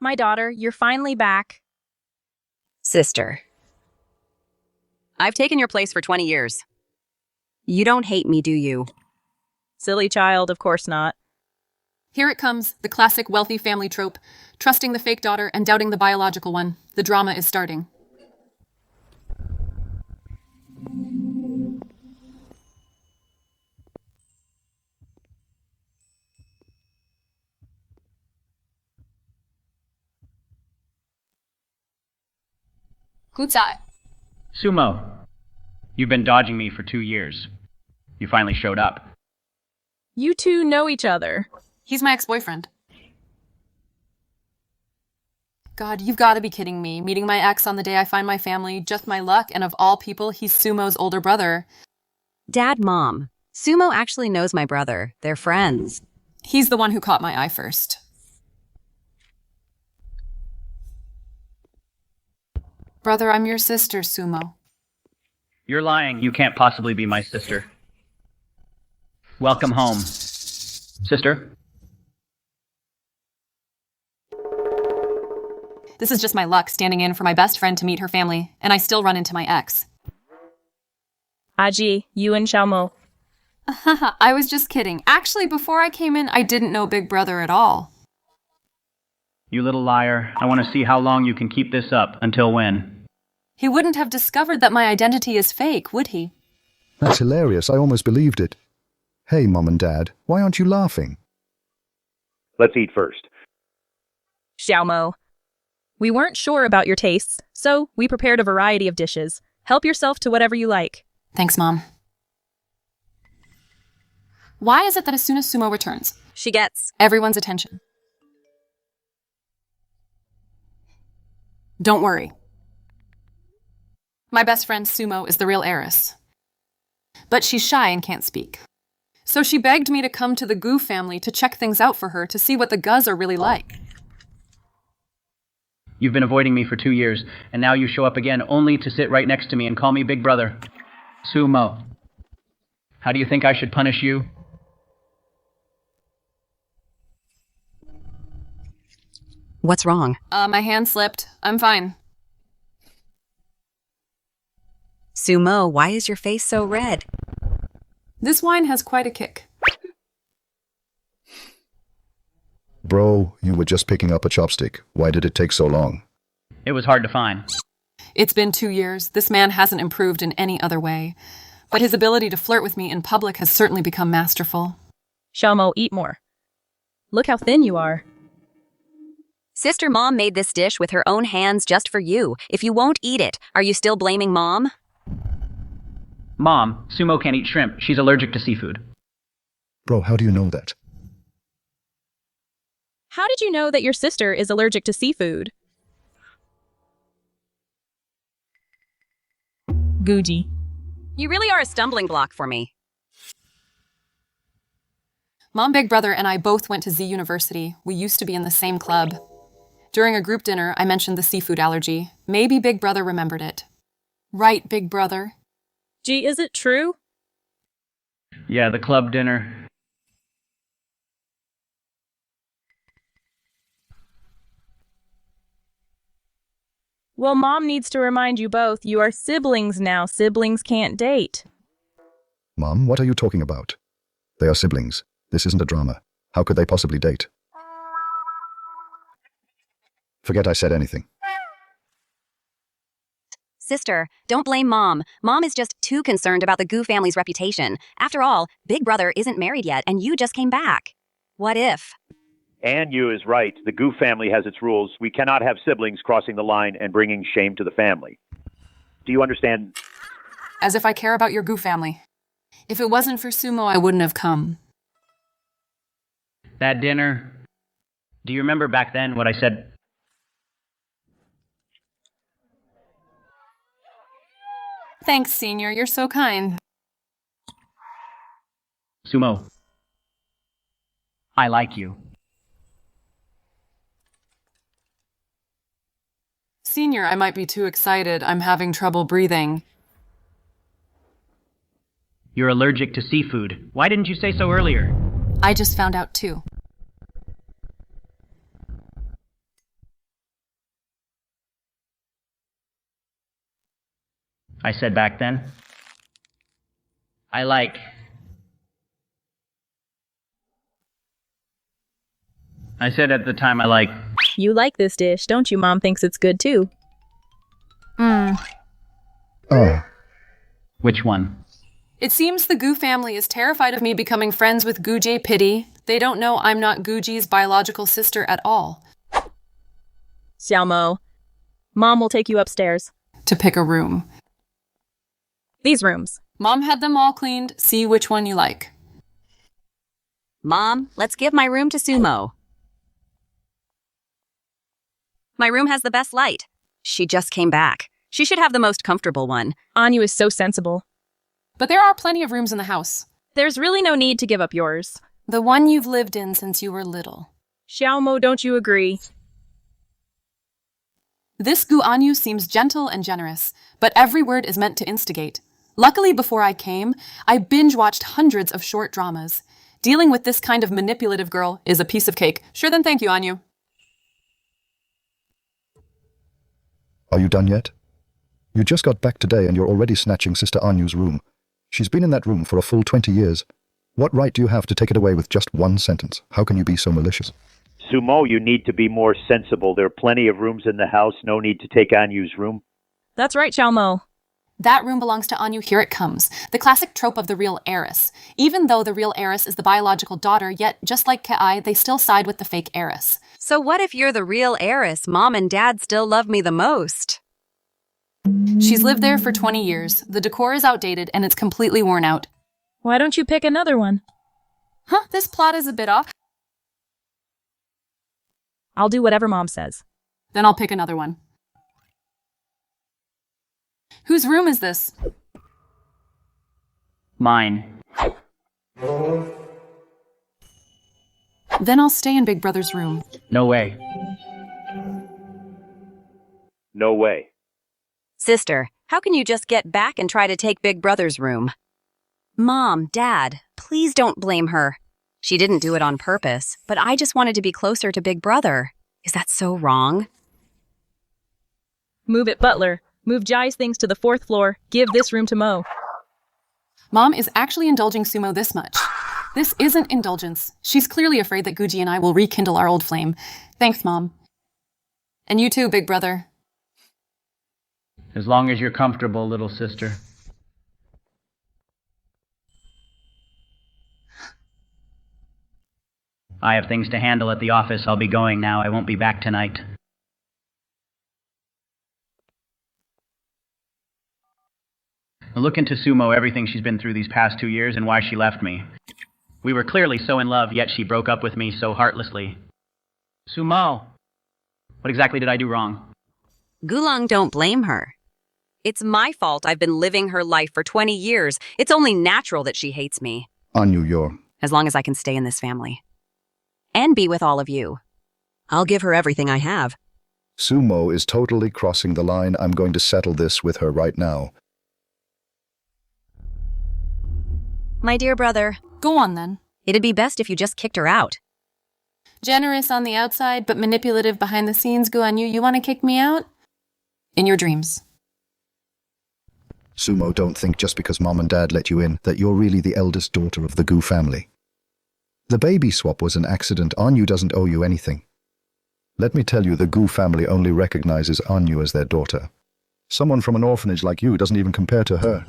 My daughter, you're finally back. Sister. I've taken your place for 20 years. You don't hate me, do you? Silly child, of course not. Here it comes, the classic wealthy family trope, trusting the fake daughter and doubting the biological one. The drama is starting. Who's that? Sumo, you've been dodging me for 2 years. You finally showed up. You two know each other. He's my ex-boyfriend. God, you've got to be kidding me. Meeting my ex on the day I find my family, just my luck, and of all people, he's Sumo's older brother. Dad, Mom. Sumo actually knows my brother. They're friends. He's the one who caught my eye first. Brother, I'm your sister, Sumo. You're lying. You can't possibly be my sister. Welcome home. Sister? This is just my luck, standing in for my best friend to meet her family, and I still run into my ex. Aji, you and Xiaomo. I was just kidding. Actually, before I came in, I didn't know Big Brother at all. You little liar. I want to see how long you can keep this up. Until when? He wouldn't have discovered that my identity is fake, would he? That's hilarious. I almost believed it. Hey, Mom and Dad, why aren't you laughing? Let's eat first. Xiaomo. We weren't sure about your tastes, so we prepared a variety of dishes. Help yourself to whatever you like. Thanks, Mom. Why is it that as soon as Sumo returns, She gets... everyone's attention? Don't worry. My best friend Sumo is the real heiress. But she's shy and can't speak. So she begged me to come to the Gu family to check things out for her to see what the Gus are really like. You've been avoiding me for 2 years, and now you show up again only to sit right next to me and call me Big Brother. Sumo. How do you think I should punish you? What's wrong? My hand slipped. I'm fine. Sumo, why is your face so red? This wine has quite a kick. Bro, you were just picking up a chopstick. Why did it take so long? It was hard to find. It's been 2 years. This man hasn't improved in any other way. But his ability to flirt with me in public has certainly become masterful. Xiaomo, eat more. Look how thin you are. Sister Mom made this dish with her own hands just for you. If you won't eat it, are you still blaming Mom? Mom, Sumo can't eat shrimp. She's allergic to seafood. Bro, how do you know that? How did you know that your sister is allergic to seafood? Guji. You really are a stumbling block for me. Mom, Big Brother, and I both went to Z University. We used to be in the same club. During a group dinner, I mentioned the seafood allergy. Maybe Big Brother remembered it. Right, Big Brother? Gee, is it true? Yeah, the club dinner. Well, Mom needs to remind you both, you are siblings now. Siblings can't date. Mom, what are you talking about? They are siblings. This isn't a drama. How could they possibly date? Forget I said anything. Sister, don't blame Mom. Mom is just too concerned about the Gu family's reputation. After all, Big Brother isn't married yet, and you just came back. What if? And you is right. The Gu family has its rules. We cannot have siblings crossing the line and bringing shame to the family. Do you understand? As if I care about your Gu family. If it wasn't for Sumo, I wouldn't have come. That dinner. Do you remember back then what I said? Thanks, Senior. You're so kind. Sumo. I like you. Senior, I might be too excited. I'm having trouble breathing. You're allergic to seafood. Why didn't you say so earlier? I just found out too. I said back then. I said at the time I like. You like this dish, don't you? Mom thinks it's good too. Oh, Which one? It seems the Gu family is terrified of me becoming friends with Guji Pity. They don't know I'm not Guji's biological sister at all. Xiaomo, Mom will take you upstairs. To pick a room. These rooms. Mom had them all cleaned. See which one you like. Mom, let's give my room to Sumo. My room has the best light. She just came back. She should have the most comfortable one. Anyu is so sensible. But there are plenty of rooms in the house. There's really no need to give up yours. The one you've lived in since you were little. Xiaomo, don't you agree? This Gu Anyu seems gentle and generous, but every word is meant to instigate. Luckily, before I came, I binge-watched hundreds of short dramas. Dealing with this kind of manipulative girl is a piece of cake. Sure then, thank you, Anyu. are you done yet? You just got back today and you're already snatching Sister Anyu's room. She's been in that room for a full 20 years. What right do you have to take it away with just one sentence? How can you be so malicious? Sumo, you need to be more sensible. There are plenty of rooms in the house. No need to take Anyu's room. That's right, Xiaomo. That room belongs to Anyu. Here it comes. The classic trope of the real heiress. Even though the real heiress is the biological daughter, yet, just like Kai, they still side with the fake heiress. So what if you're the real heiress? Mom and Dad still love me the most. She's lived there for 20 years. The decor is outdated and it's completely worn out. Why don't you pick another one? Huh, this plot is a bit off. I'll do whatever Mom says. Then I'll pick another one. Whose room is this? Mine. Then I'll stay in Big Brother's room. No way. No way. Sister, how can you just get back and try to take Big Brother's room? Mom, Dad, please don't blame her. She didn't do it on purpose, but I just wanted to be closer to Big Brother. Is that so wrong? Move it, Butler. Move Jai's things to the 4th floor. Give this room to Mo. Mom is actually indulging Sumo this much. This isn't indulgence. She's clearly afraid that Guji and I will rekindle our old flame. Thanks, Mom. And you too, Big Brother. As long as you're comfortable, little sister. I have things to handle at the office. I'll be going now. I won't be back tonight. Look into Sumo, everything she's been through these past 2 years and why she left me. We were clearly so in love, yet she broke up with me so heartlessly. Sumo! What exactly did I do wrong? Gulang, don't blame her. It's my fault I've been living her life for 20 years. It's only natural that she hates me. Anyu, you're... As long as I can stay in this family. And be with all of you. I'll give her everything I have. Sumo is totally crossing the line. I'm going to settle this with her right now. My dear brother, Go on, then. it'd be best if you just kicked her out. Generous on the outside, but manipulative behind the scenes. Gu Anyu, you want to kick me out? In your dreams. Sumo, don't think just because Mom and Dad let you in that you're really the eldest daughter of the Gu family. The baby swap was an accident. Anyu doesn't owe you anything. Let me tell you, the Gu family only recognizes Anyu as their daughter. Someone from an orphanage like you doesn't even compare to her.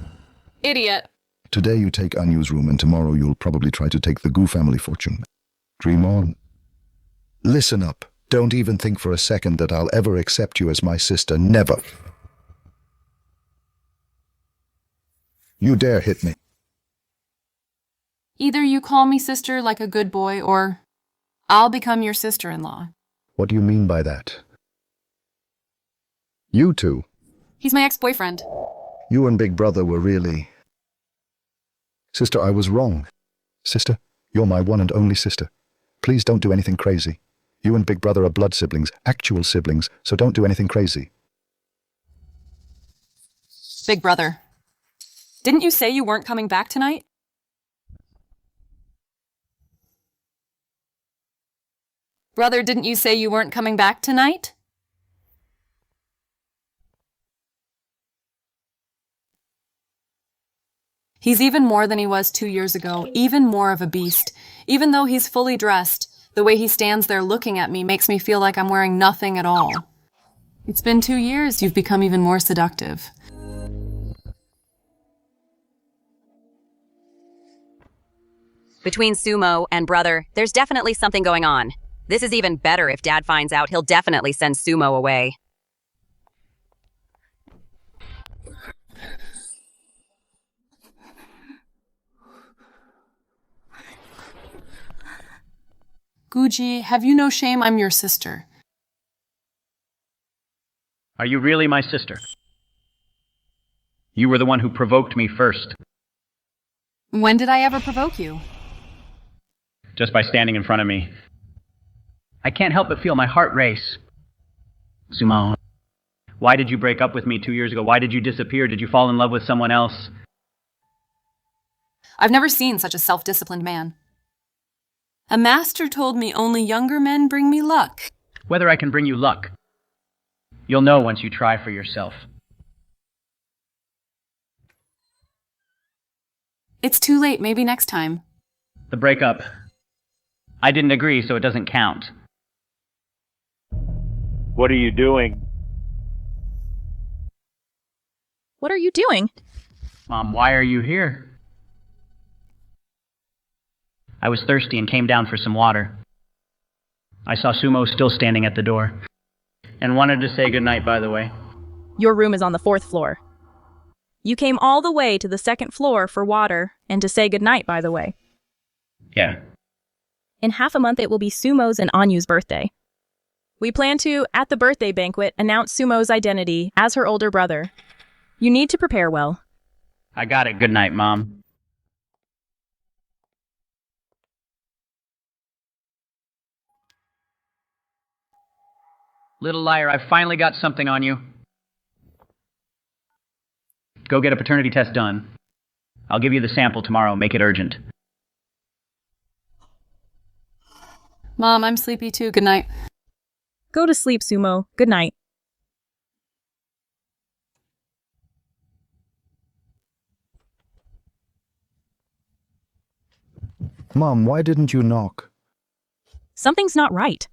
Idiot. Today you take Anyu's room and tomorrow you'll probably try to take the Gu family fortune. Dream on. Listen up. Don't even think for a second that I'll ever accept you as my sister. Never. You dare hit me. Either you call me sister like a good boy, or I'll become your sister-in-law. What do you mean by that? You two. He's my ex-boyfriend. You and Big Brother were really... Sister, I was wrong. Sister, you're my one and only sister. Please don't do anything crazy. You and Big Brother are blood siblings, actual siblings, so don't do anything crazy. Big Brother. Didn't you say you weren't coming back tonight? Brother, didn't you say you weren't coming back tonight? He's even more than he was 2 years ago, even more of a beast. Even though he's fully dressed, the way he stands there looking at me makes me feel like I'm wearing nothing at all. It's been 2 years, you've become even more seductive. Between Sumo and Brother, there's definitely something going on. This is even better. If Dad finds out, he'll definitely send Sumo away. Guji, have you no shame? I'm your sister. Are you really my sister? You were the one who provoked me first, When did I ever provoke you? just by standing in front of me. I can't help but feel my heart race. Sumo, why did you break up with me 2 years ago? Why did you disappear? Did you fall in love with someone else? I've never seen such a self-disciplined man. A master told me only younger men bring me luck. Whether I can bring you luck, you'll know once you try for yourself. It's too late, maybe next time. The breakup. I didn't agree, so it doesn't count. What are you doing? What are you doing? Mom, why are you here? I was thirsty and came down for some water. I saw Sumo still standing at the door, and wanted to say goodnight, by the way. Your room is on the 4th floor. You came all the way to the 2nd floor for water and to say goodnight, by the way. Yeah. In half a month, it will be Sumo's and Anyu's birthday. We plan to, at the birthday banquet, announce Sumo's identity as her older brother. You need to prepare well. I got it. Good night, Mom. Little liar, I've finally got something on you. Go get a paternity test done. I'll give you the sample tomorrow. Make it urgent. Mom, I'm sleepy too. Good night. Go to sleep, Sumo. Good night. Mom, why didn't you knock? Something's not right.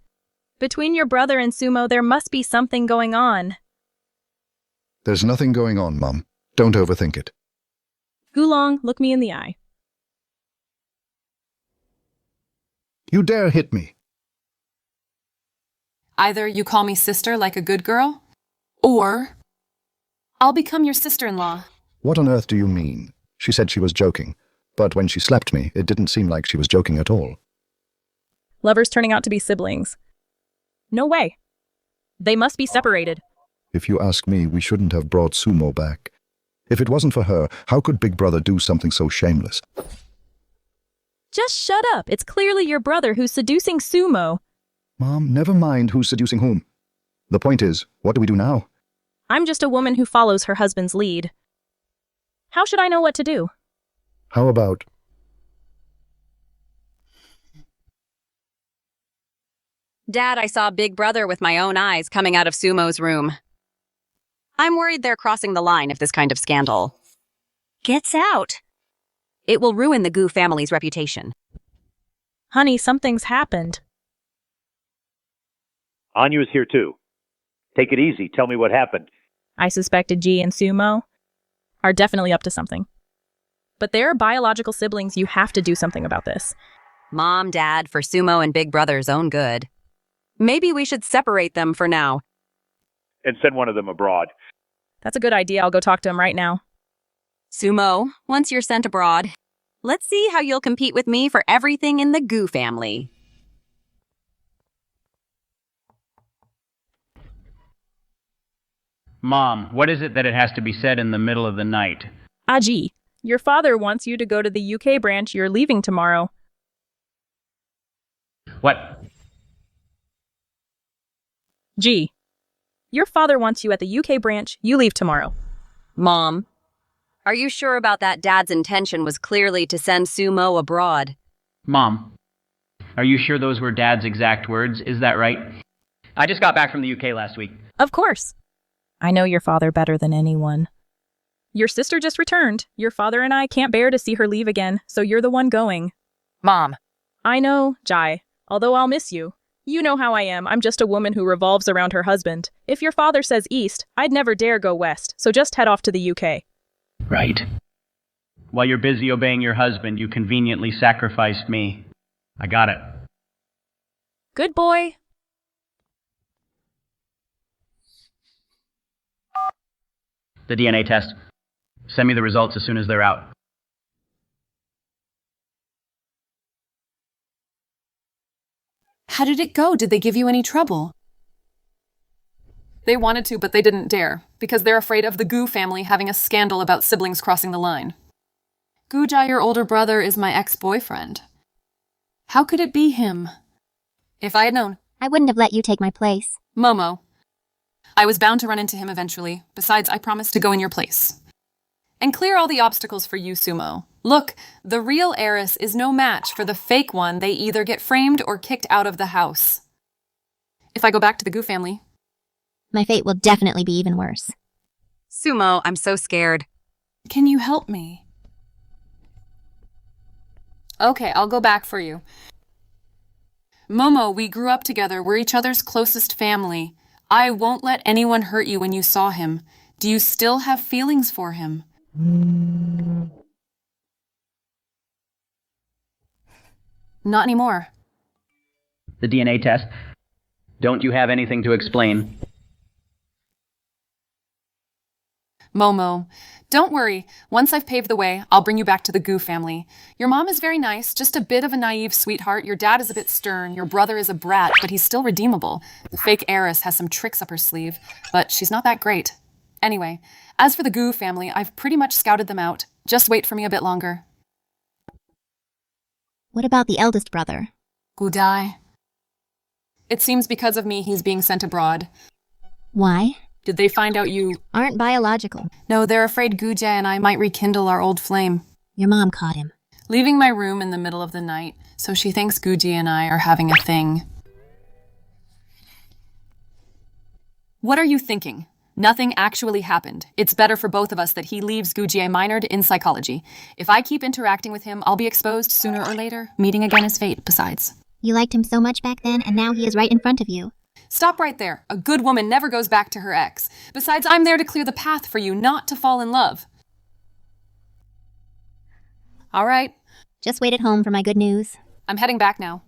Between your brother and Sumo, there must be something going on. There's nothing going on, Mom. Don't overthink it. Gulong, look me in the eye. You dare hit me? Either you call me sister like a good girl, or I'll become your sister-in-law. What on earth do you mean? She said she was joking, but when she slapped me, it didn't seem like she was joking at all. Lovers turning out to be siblings. No way. They must be separated. If you ask me, we shouldn't have brought Sumo back. If it wasn't for her, how could Big Brother do something so shameless? Just shut up. It's clearly your brother who's seducing Sumo. Mom, never mind who's seducing whom. The point is, what do we do now? I'm just a woman who follows her husband's lead. How should I know what to do? How about... Dad, I saw Big Brother with my own eyes coming out of Sumo's room. I'm worried they're crossing the line if this kind of scandal gets out. It will ruin the Gu family's reputation. Honey, something's happened. Anyu is here too. Take it easy. Tell me what happened. I suspected G and Sumo are definitely up to something. But they're biological siblings. You have to do something about this. Mom, Dad, for Sumo and Big Brother's own good. Maybe we should separate them for now. And send one of them abroad. That's a good idea. I'll go talk to him right now. Sumo, once you're sent abroad, let's see how you'll compete with me for everything in the Gu family. Mom, what is it that it has to be said in the middle of the night? Aji, Your father wants you to go to the UK branch. You're leaving tomorrow. What? G. Your father wants you at the UK branch. You leave tomorrow. Mom, are you sure about that? Dad's intention was clearly to send Sumo abroad. Mom, are you sure those were Dad's exact words? Is that right? I just got back from the UK last week. Of course. I know your father better than anyone. Your sister just returned. Your father and I can't bear to see her leave again, so you're the one going. Mom. I know, Jai. Although I'll miss you. You know how I am. I'm just a woman who revolves around her husband. If your father says east, I'd never dare go west, so just head off to the UK. Right. While you're busy obeying your husband, you conveniently sacrificed me. I got it. Good boy. The DNA test. Send me the results as soon as they're out. How did it go? Did they give you any trouble? They wanted to, but they didn't dare, because they're afraid of the Gu family having a scandal about siblings crossing the line. Gujai, your older brother, is my ex-boyfriend. How could it be him? If I had known. I wouldn't have let you take my place. Momo. I was bound to run into him eventually. Besides, I promised to go in your place. And clear all the obstacles for you, Sumo. Look, the real heiress is no match for the fake one. They either get framed or kicked out of the house. If I go back to the Gu family, My fate will definitely be even worse. Sumo, I'm so scared. can you help me? Okay, I'll go back for you. Momo, we grew up together. We're each other's closest family. I won't let anyone hurt you when you saw him. Do you still have feelings for him? Not anymore. The DNA test. Don't you have anything to explain? Momo, don't worry. Once I've paved the way, I'll bring you back to the Gu family. Your mom is very nice, just a bit of a naive sweetheart. Your dad is a bit stern. Your brother is a brat, but he's still redeemable. The fake heiress has some tricks up her sleeve, but she's not that great. Anyway, as for the Gu family, I've pretty much scouted them out. Just wait for me a bit longer. What about the eldest brother? Gudai. It seems because of me he's being sent abroad. Why? Did they find out you... Aren't biological. No, they're afraid Gujai and I might rekindle our old flame. Your mom caught him. Leaving my room in the middle of the night, so she thinks Guji and I are having a thing. What are you thinking? Nothing actually happened. It's better for both of us that he leaves Guji minored in psychology. If I keep interacting with him, I'll be exposed sooner or later. Meeting again is fate, besides. You liked him so much back then, and now he is right in front of you. Stop right there. A good woman never goes back to her ex. Besides, I'm there to clear the path for you, not to fall in love. All right. Just wait at home for my good news. I'm heading back now.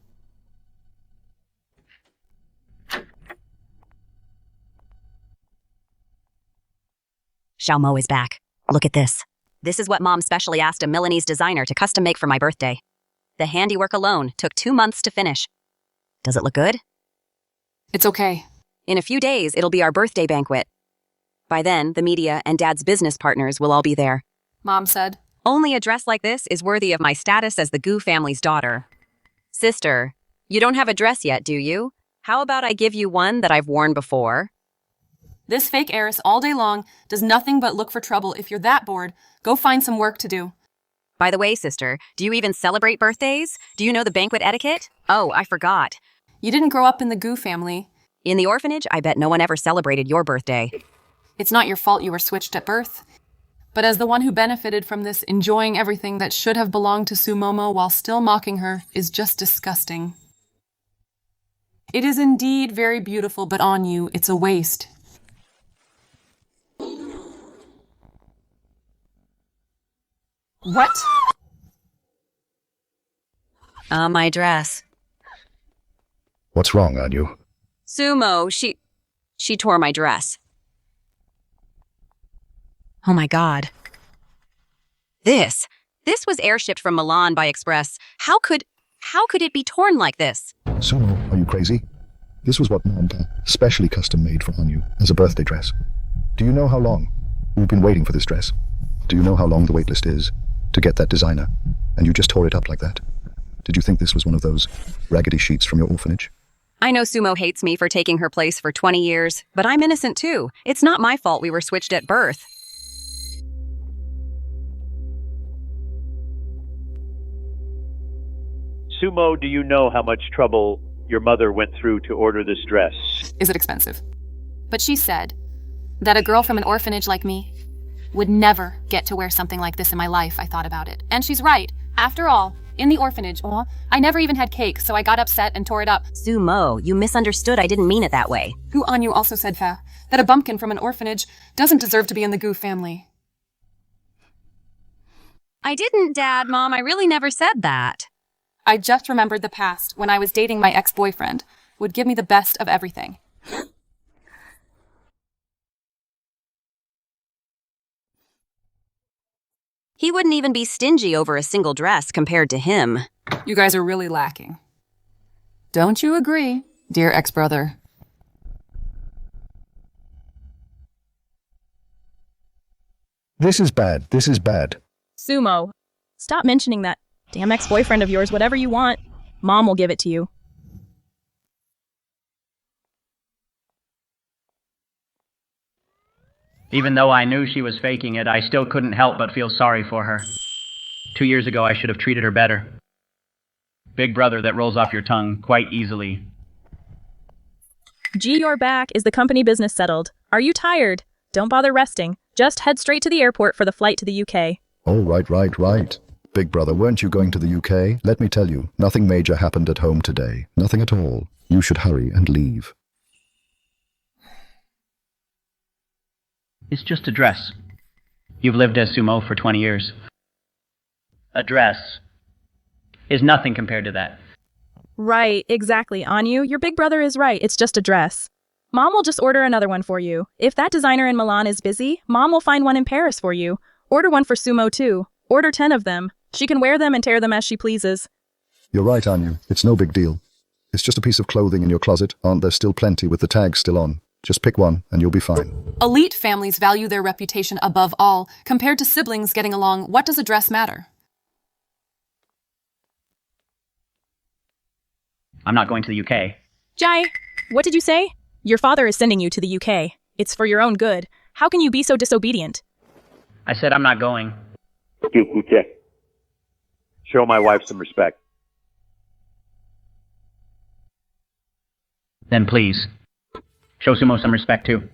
Xiaomo is back. Look at this. This is what Mom specially asked a Milanese designer to custom make for my birthday. The handiwork alone took 2 months to finish. Does it look good? It's okay. In a few days, it'll be our birthday banquet. By then, the media and Dad's business partners will all be there. Mom said. Only a dress like this is worthy of my status as the Gu family's daughter. Sister, you don't have a dress yet, do you? How about I give you one that I've worn before? This fake heiress all day long does nothing but look for trouble. If you're that bored, go find some work to do. By the way, sister, do you even celebrate birthdays? Do you know the banquet etiquette? Oh, I forgot. You didn't grow up in the Gu family. In the orphanage, I bet no one ever celebrated your birthday. It's not your fault you were switched at birth. But as the one who benefited from this, enjoying everything that should have belonged to Sumomo while still mocking her is just disgusting. It is indeed very beautiful, but on you, it's a waste. What? My dress. What's wrong, Anyu? Sumo, she tore my dress. Oh my God. This was airshipped from Milan by Express. How could it be torn like this? Sumo, are you crazy? This was what Mom got, specially custom made for Anyu as a birthday dress. Do you know how long we've been waiting for this dress? Do you know how long the waitlist is to get that designer? And you just tore it up like that. Did you think this was one of those raggedy sheets from your orphanage? I know Sumo hates me for taking her place for 20 years, but I'm innocent too. It's not my fault we were switched at birth. Sumo, do you know how much trouble your mother went through to order this dress? Is it expensive? But she said that a girl from an orphanage like me would never get to wear something like this in my life. I thought about it. And she's right. After all, in the orphanage, I never even had cake, so I got upset and tore it up. Sumo, you misunderstood. I didn't mean it that way. Gu Anyu also said that a bumpkin from an orphanage doesn't deserve to be in the Gu family. I didn't, Dad, Mom. I really never said that. I just remembered the past when I was dating my ex-boyfriend. Would give me the best of everything. He wouldn't even be stingy over a single dress compared to him. You guys are really lacking. Don't you agree, dear ex-brother? This is bad. This is bad. Sumo, stop mentioning that damn ex-boyfriend of yours. Whatever you want, Mom will give it to you. Even though I knew she was faking it, I still couldn't help but feel sorry for her. 2 years ago, I should have treated her better. Big brother that rolls off your tongue quite easily. Gee, you're back. Is the company business settled? Are you tired? Don't bother resting. Just head straight to the airport for the flight to the UK. Oh, right. Big brother, weren't you going to the UK? Let me tell you, nothing major happened at home today. Nothing at all. You should hurry and leave. It's just a dress. You've lived as Sumo for 20 years. A dress is nothing compared to that. Right, exactly, Anyu. Your big brother is right. It's just a dress. Mom will just order another one for you. If that designer in Milan is busy, Mom will find one in Paris for you. Order one for Sumo too. Order 10 of them. She can wear them and tear them as she pleases. You're right, Anyu. It's no big deal. It's just a piece of clothing in your closet. Aren't there still plenty with the tags still on? Just pick one and you'll be fine. Elite families value their reputation above all. Compared to siblings getting along, what does a dress matter? I'm not going to the UK. Jai, what did you say? Your father is sending you to the UK. It's for your own good. How can you be so disobedient? I said I'm not going. Show my wife some respect. Then please, show Sumo some respect too.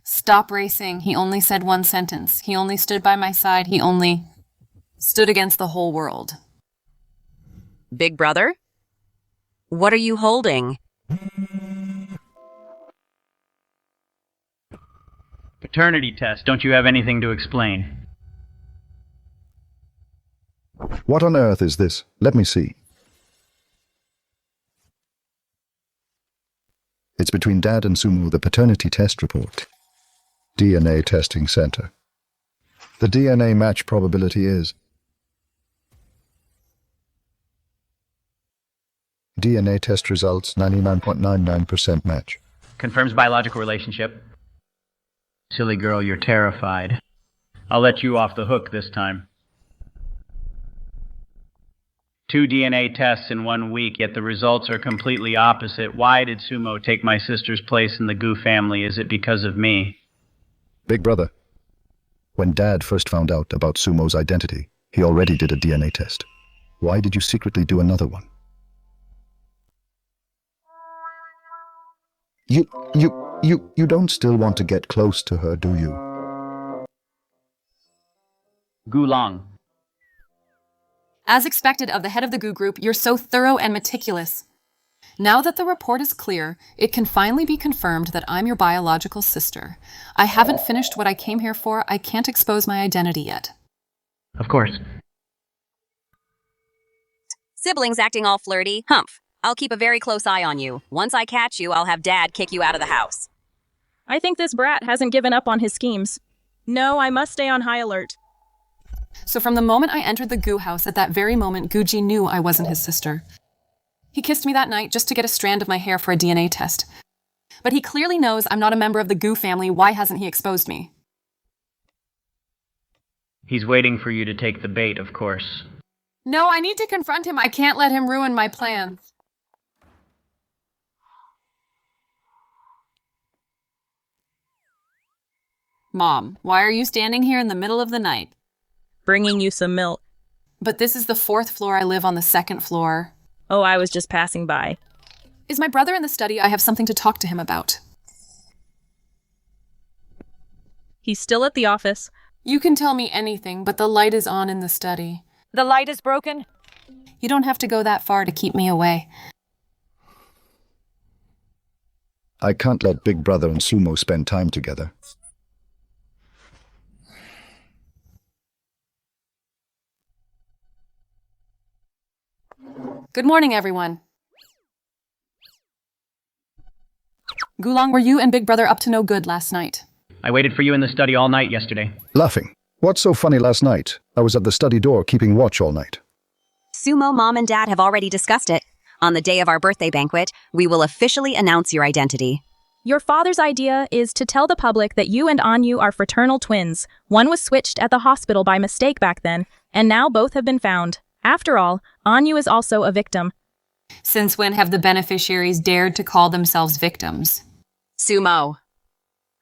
Stop racing. He only said one sentence. He only stood by my side. He only stood against the whole world. Big brother? What are you holding? Paternity test. Don't you have anything to explain? What on earth is this? Let me see. It's between Dad and Sumo, the paternity test report. DNA testing center. The DNA match probability is DNA test results 99.99% match. Confirms biological relationship. Silly girl, you're terrified. I'll let you off the hook this time. 2 DNA tests in 1 week, yet the results are completely opposite. Why did Sumo take my sister's place in the Gu family? Is it because of me? Big brother, when Dad first found out about Sumo's identity, he already did a DNA test. Why did you secretly do another one? You don't still want to get close to her, do you? Gu Long. As expected of the head of the Gu group, you're so thorough and meticulous. Now that the report is clear, it can finally be confirmed that I'm your biological sister. I haven't finished what I came here for. I can't expose my identity yet. Of course. Siblings acting all flirty. Humph. I'll keep a very close eye on you. Once I catch you, I'll have Dad kick you out of the house. I think this brat hasn't given up on his schemes. No, I must stay on high alert. So from the moment I entered the Gu house, at that very moment, Guji knew I wasn't his sister. He kissed me that night just to get a strand of my hair for a DNA test. But he clearly knows I'm not a member of the Gu family. Why hasn't he exposed me? He's waiting for you to take the bait, of course. No, I need to confront him. I can't let him ruin my plans. Mom, why are you standing here in the middle of the night? Bringing you some milk. But this is the 4th floor. I live on the 2nd floor. Oh, I was just passing by. Is my brother in the study? I have something to talk to him about. He's still at the office. You can tell me anything, but the light is on in the study. The light is broken? You don't have to go that far to keep me away. I can't let Big Brother and Sumo spend time together. Good morning, everyone. Gulong, were you and Big Brother up to no good last night? I waited for you in the study all night yesterday. Laughing. What's so funny last night? I was at the study door keeping watch all night. Sumo, Mom, and Dad have already discussed it. On the day of our birthday banquet, we will officially announce your identity. Your father's idea is to tell the public that you and Anyu are fraternal twins. One was switched at the hospital by mistake back then, and now both have been found. After all, Anyu is also a victim. Since when have the beneficiaries dared to call themselves victims? Sumo,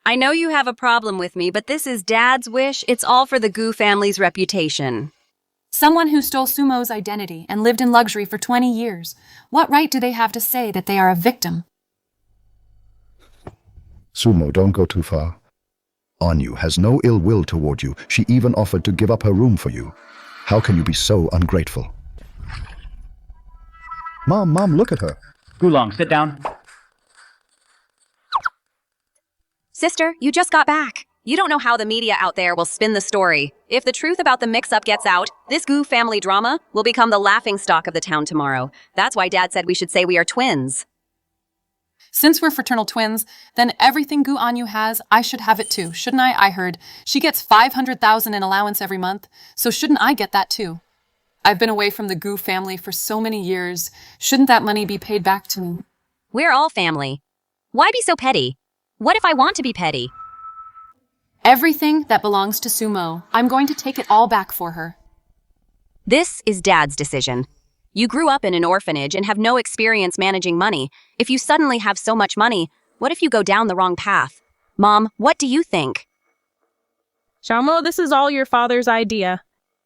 I know you have a problem with me, but this is Dad's wish. It's all for the Gu family's reputation. Someone who stole Sumo's identity and lived in luxury for 20 years. What right do they have to say that they are a victim? Sumo, don't go too far. Anyu has no ill will toward you. She even offered to give up her room for you. How can you be so ungrateful? Mom, look at her. Gulong, sit down. Sister, you just got back. You don't know how the media out there will spin the story. If the truth about the mix-up gets out, this Gu family drama will become the laughingstock of the town tomorrow. That's why Dad said we should say we are twins. Since we're fraternal twins, then everything Gu Anyu has, I should have it too, shouldn't I? I heard she gets 500,000 in allowance every month, so shouldn't I get that too? I've been away from the Gu family for so many years. Shouldn't that money be paid back to me? We're all family. Why be so petty? What if I want to be petty? Everything that belongs to Sumo, I'm going to take it all back for her. This is Dad's decision. You grew up in an orphanage and have no experience managing money. If you suddenly have so much money, what if you go down the wrong path? Mom, what do you think? Xiaomo, this is all your father's idea.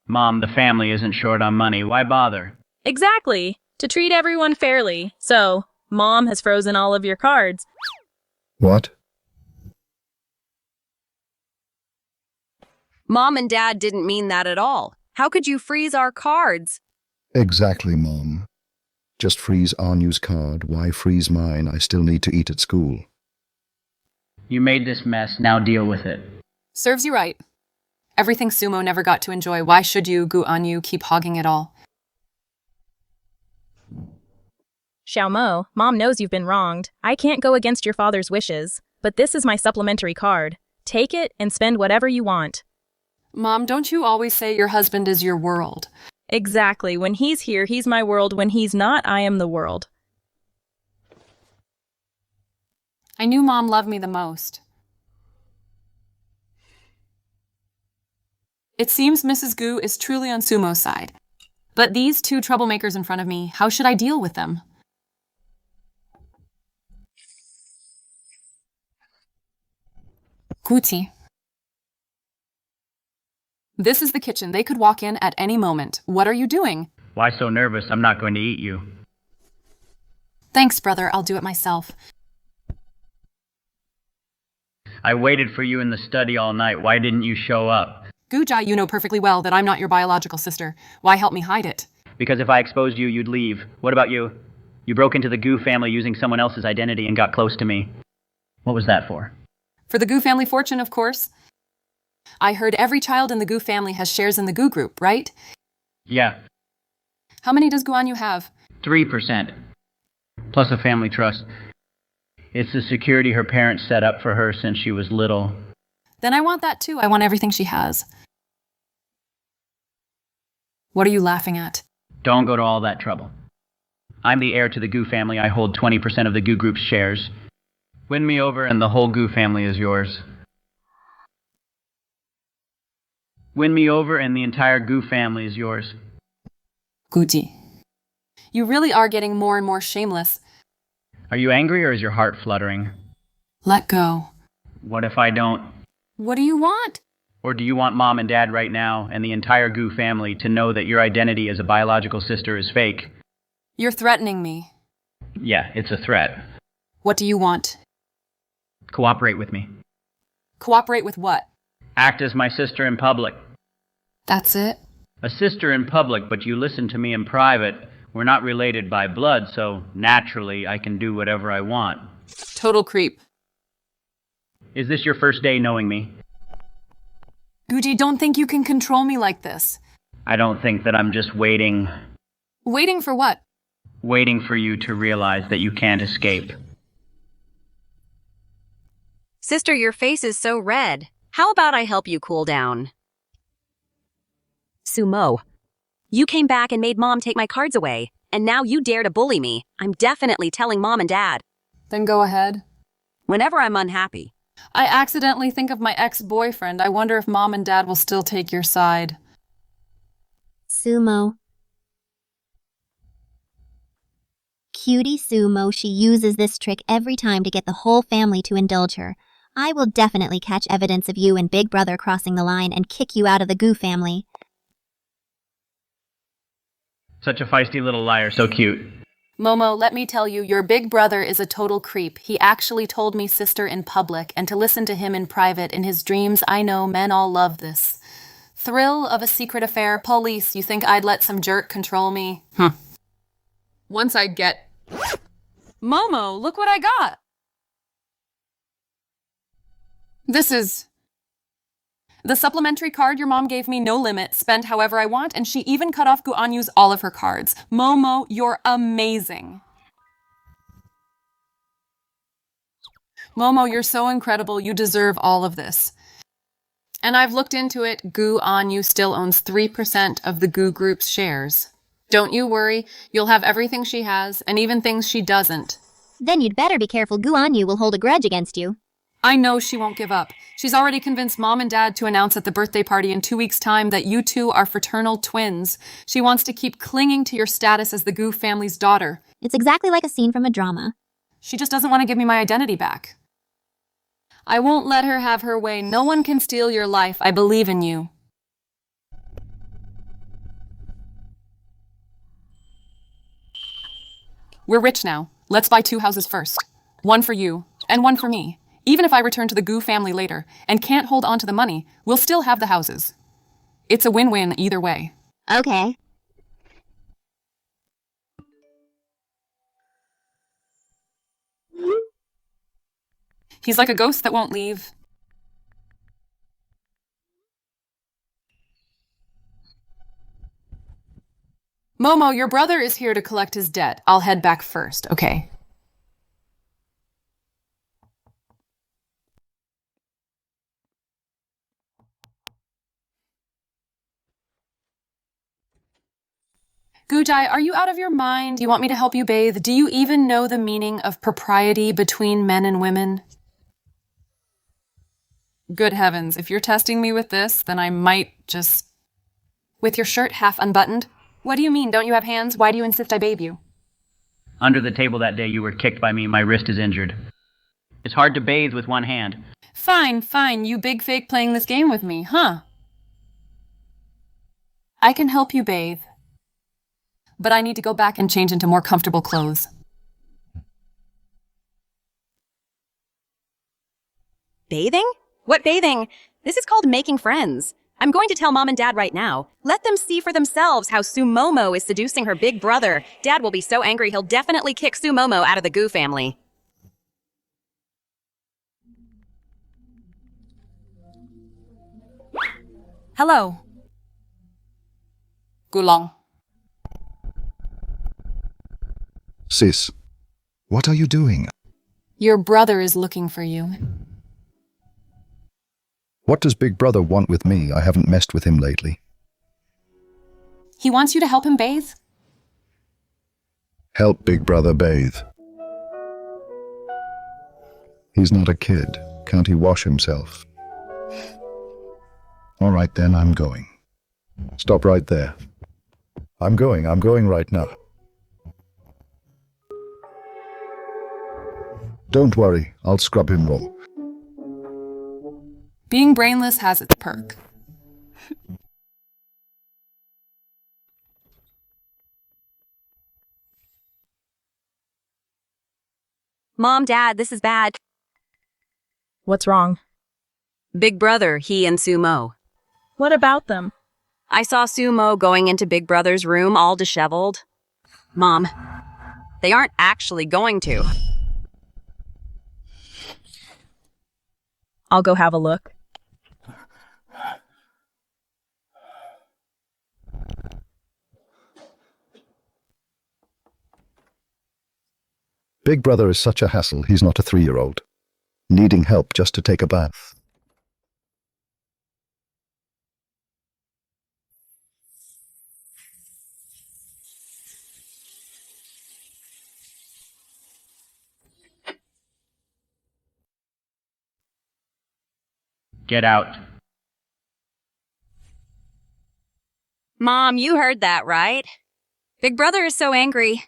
Mom, the family isn't short on money. Why bother? Exactly. To treat everyone fairly. So, Mom has frozen all of your cards. What? Mom and Dad didn't mean that at all. How could you freeze our cards? Exactly, Mom. Just freeze Anyu's card. Why freeze mine? I still need to eat at school. You made this mess, now deal with it. Serves you right. Everything Sumo never got to enjoy. Why should you, Gu Anyu, keep hogging it all? Xiaomo, Mom knows you've been wronged. I can't go against your father's wishes, but this is my supplementary card. Take it and spend whatever you want. Mom, don't you always say your husband is your world? Exactly. When he's here, he's my world. When he's not, I am the world. I knew Mom loved me the most. It seems Mrs. Gu is truly on Sumo's side. But these two troublemakers in front of me, how should I deal with them? Kuti. This is the kitchen. They could walk in at any moment. What are you doing? Why so nervous? I'm not going to eat you. Thanks, brother. I'll do it myself. I waited for you in the study all night. Why didn't you show up? Guja, you know perfectly well that I'm not your biological sister. Why help me hide it? Because if I exposed you, you'd leave. What about you? You broke into the Gu family using someone else's identity and got close to me. What was that for? For the Gu family fortune, of course. I heard every child in the Gu family has shares in the Gu group, right? Yeah. How many does Gu Anyu have? 3%. Plus a family trust. It's the security her parents set up for her since she was little. Then I want that too. I want everything she has. What are you laughing at? Don't go to all that trouble. I'm the heir to the Gu family. I hold 20% of the Gu group's shares. Win me over and the whole Gu family is yours. Win me over and the entire Goo family is yours. Guji. You really are getting more and more shameless. Are you angry or is your heart fluttering? Let go. What if I don't? What do you want? Or do you want Mom and Dad right now and the entire Goo family to know that your identity as a biological sister is fake? You're threatening me. Yeah, it's a threat. What do you want? Cooperate with me. Cooperate with what? Act as my sister in public. That's it? A sister in public, but you listen to me in private. We're not related by blood, so naturally I can do whatever I want. Total creep. Is this your first day knowing me? Guji, don't think you can control me like this. I don't think that I'm just waiting. Waiting for what? Waiting for you to realize that you can't escape. Sister, your face is so red. How about I help you cool down? Sumo, you came back and made Mom take my cards away, and now you dare to bully me. I'm definitely telling Mom and Dad. Then go ahead. Whenever I'm unhappy. I accidentally think of my ex-boyfriend. I wonder if Mom and Dad will still take your side. Sumo. Cutie Sumo, she uses this trick every time to get the whole family to indulge her. I will definitely catch evidence of you and Big Brother crossing the line and kick you out of the Goo family. Such a feisty little liar, so cute. Momo, let me tell you, your big brother is a total creep. He actually told me sister in public, and to listen to him in private in his dreams. I know men all love this. Thrill of a secret affair. Police, you think I'd let some jerk control me? Once I get... Momo, look what I got! This is... the supplementary card your mom gave me, no limit, spend however I want, and she even cut off Guanyu's all of her cards. Momo, you're amazing. Momo, you're so incredible, you deserve all of this. And I've looked into it, Guanyu still owns 3% of the Goo Group's shares. Don't you worry, you'll have everything she has, and even things she doesn't. Then you'd better be careful. Guanyu will hold a grudge against you. I know she won't give up. She's already convinced Mom and Dad to announce at the birthday party in 2 weeks' time that you two are fraternal twins. She wants to keep clinging to your status as the Goo family's daughter. It's exactly like a scene from a drama. She just doesn't want to give me my identity back. I won't let her have her way. No one can steal your life. I believe in you. We're rich now. Let's buy 2 houses first. One for you, and one for me. Even if I return to the Goo family later and can't hold on to the money, we'll still have the houses. It's a win-win either way. Okay. He's like a ghost that won't leave. Momo, your brother is here to collect his debt. I'll head back first, okay? Gujai, are you out of your mind? You want me to help you bathe? Do you even know the meaning of propriety between men and women? Good heavens, if you're testing me with this, then I might just... With your shirt half unbuttoned? What do you mean? Don't you have hands? Why do you insist I bathe you? Under the table that day you were kicked by me, my wrist is injured. It's hard to bathe with one hand. Fine, fine, you big fake playing this game with me, huh? I can help you bathe. But I need to go back and change into more comfortable clothes. Bathing? What bathing? This is called making friends. I'm going to tell Mom and Dad right now. Let them see for themselves how Sumomo is seducing her big brother. Dad will be so angry he'll definitely kick Sumomo out of the Goo family. Hello. Gulong. Sis, what are you doing? Your brother is looking for you. What does Big Brother want with me? I haven't messed with him lately. He wants you to help him bathe? Help Big Brother bathe. He's not a kid. Can't he wash himself? All right then, I'm going. Stop right there. I'm going right now. Don't worry, I'll scrub him raw. Being brainless has its perk. Mom, Dad, this is bad. What's wrong? Big Brother, he and Sumo. What about them? I saw Sumo going into Big Brother's room all disheveled. Mom, they aren't actually going to. I'll go have a look. Big Brother is such a hassle, he's not a 3-year-old. Needing help just to take a bath. Get out. Mom, you heard that, right? Big Brother is so angry.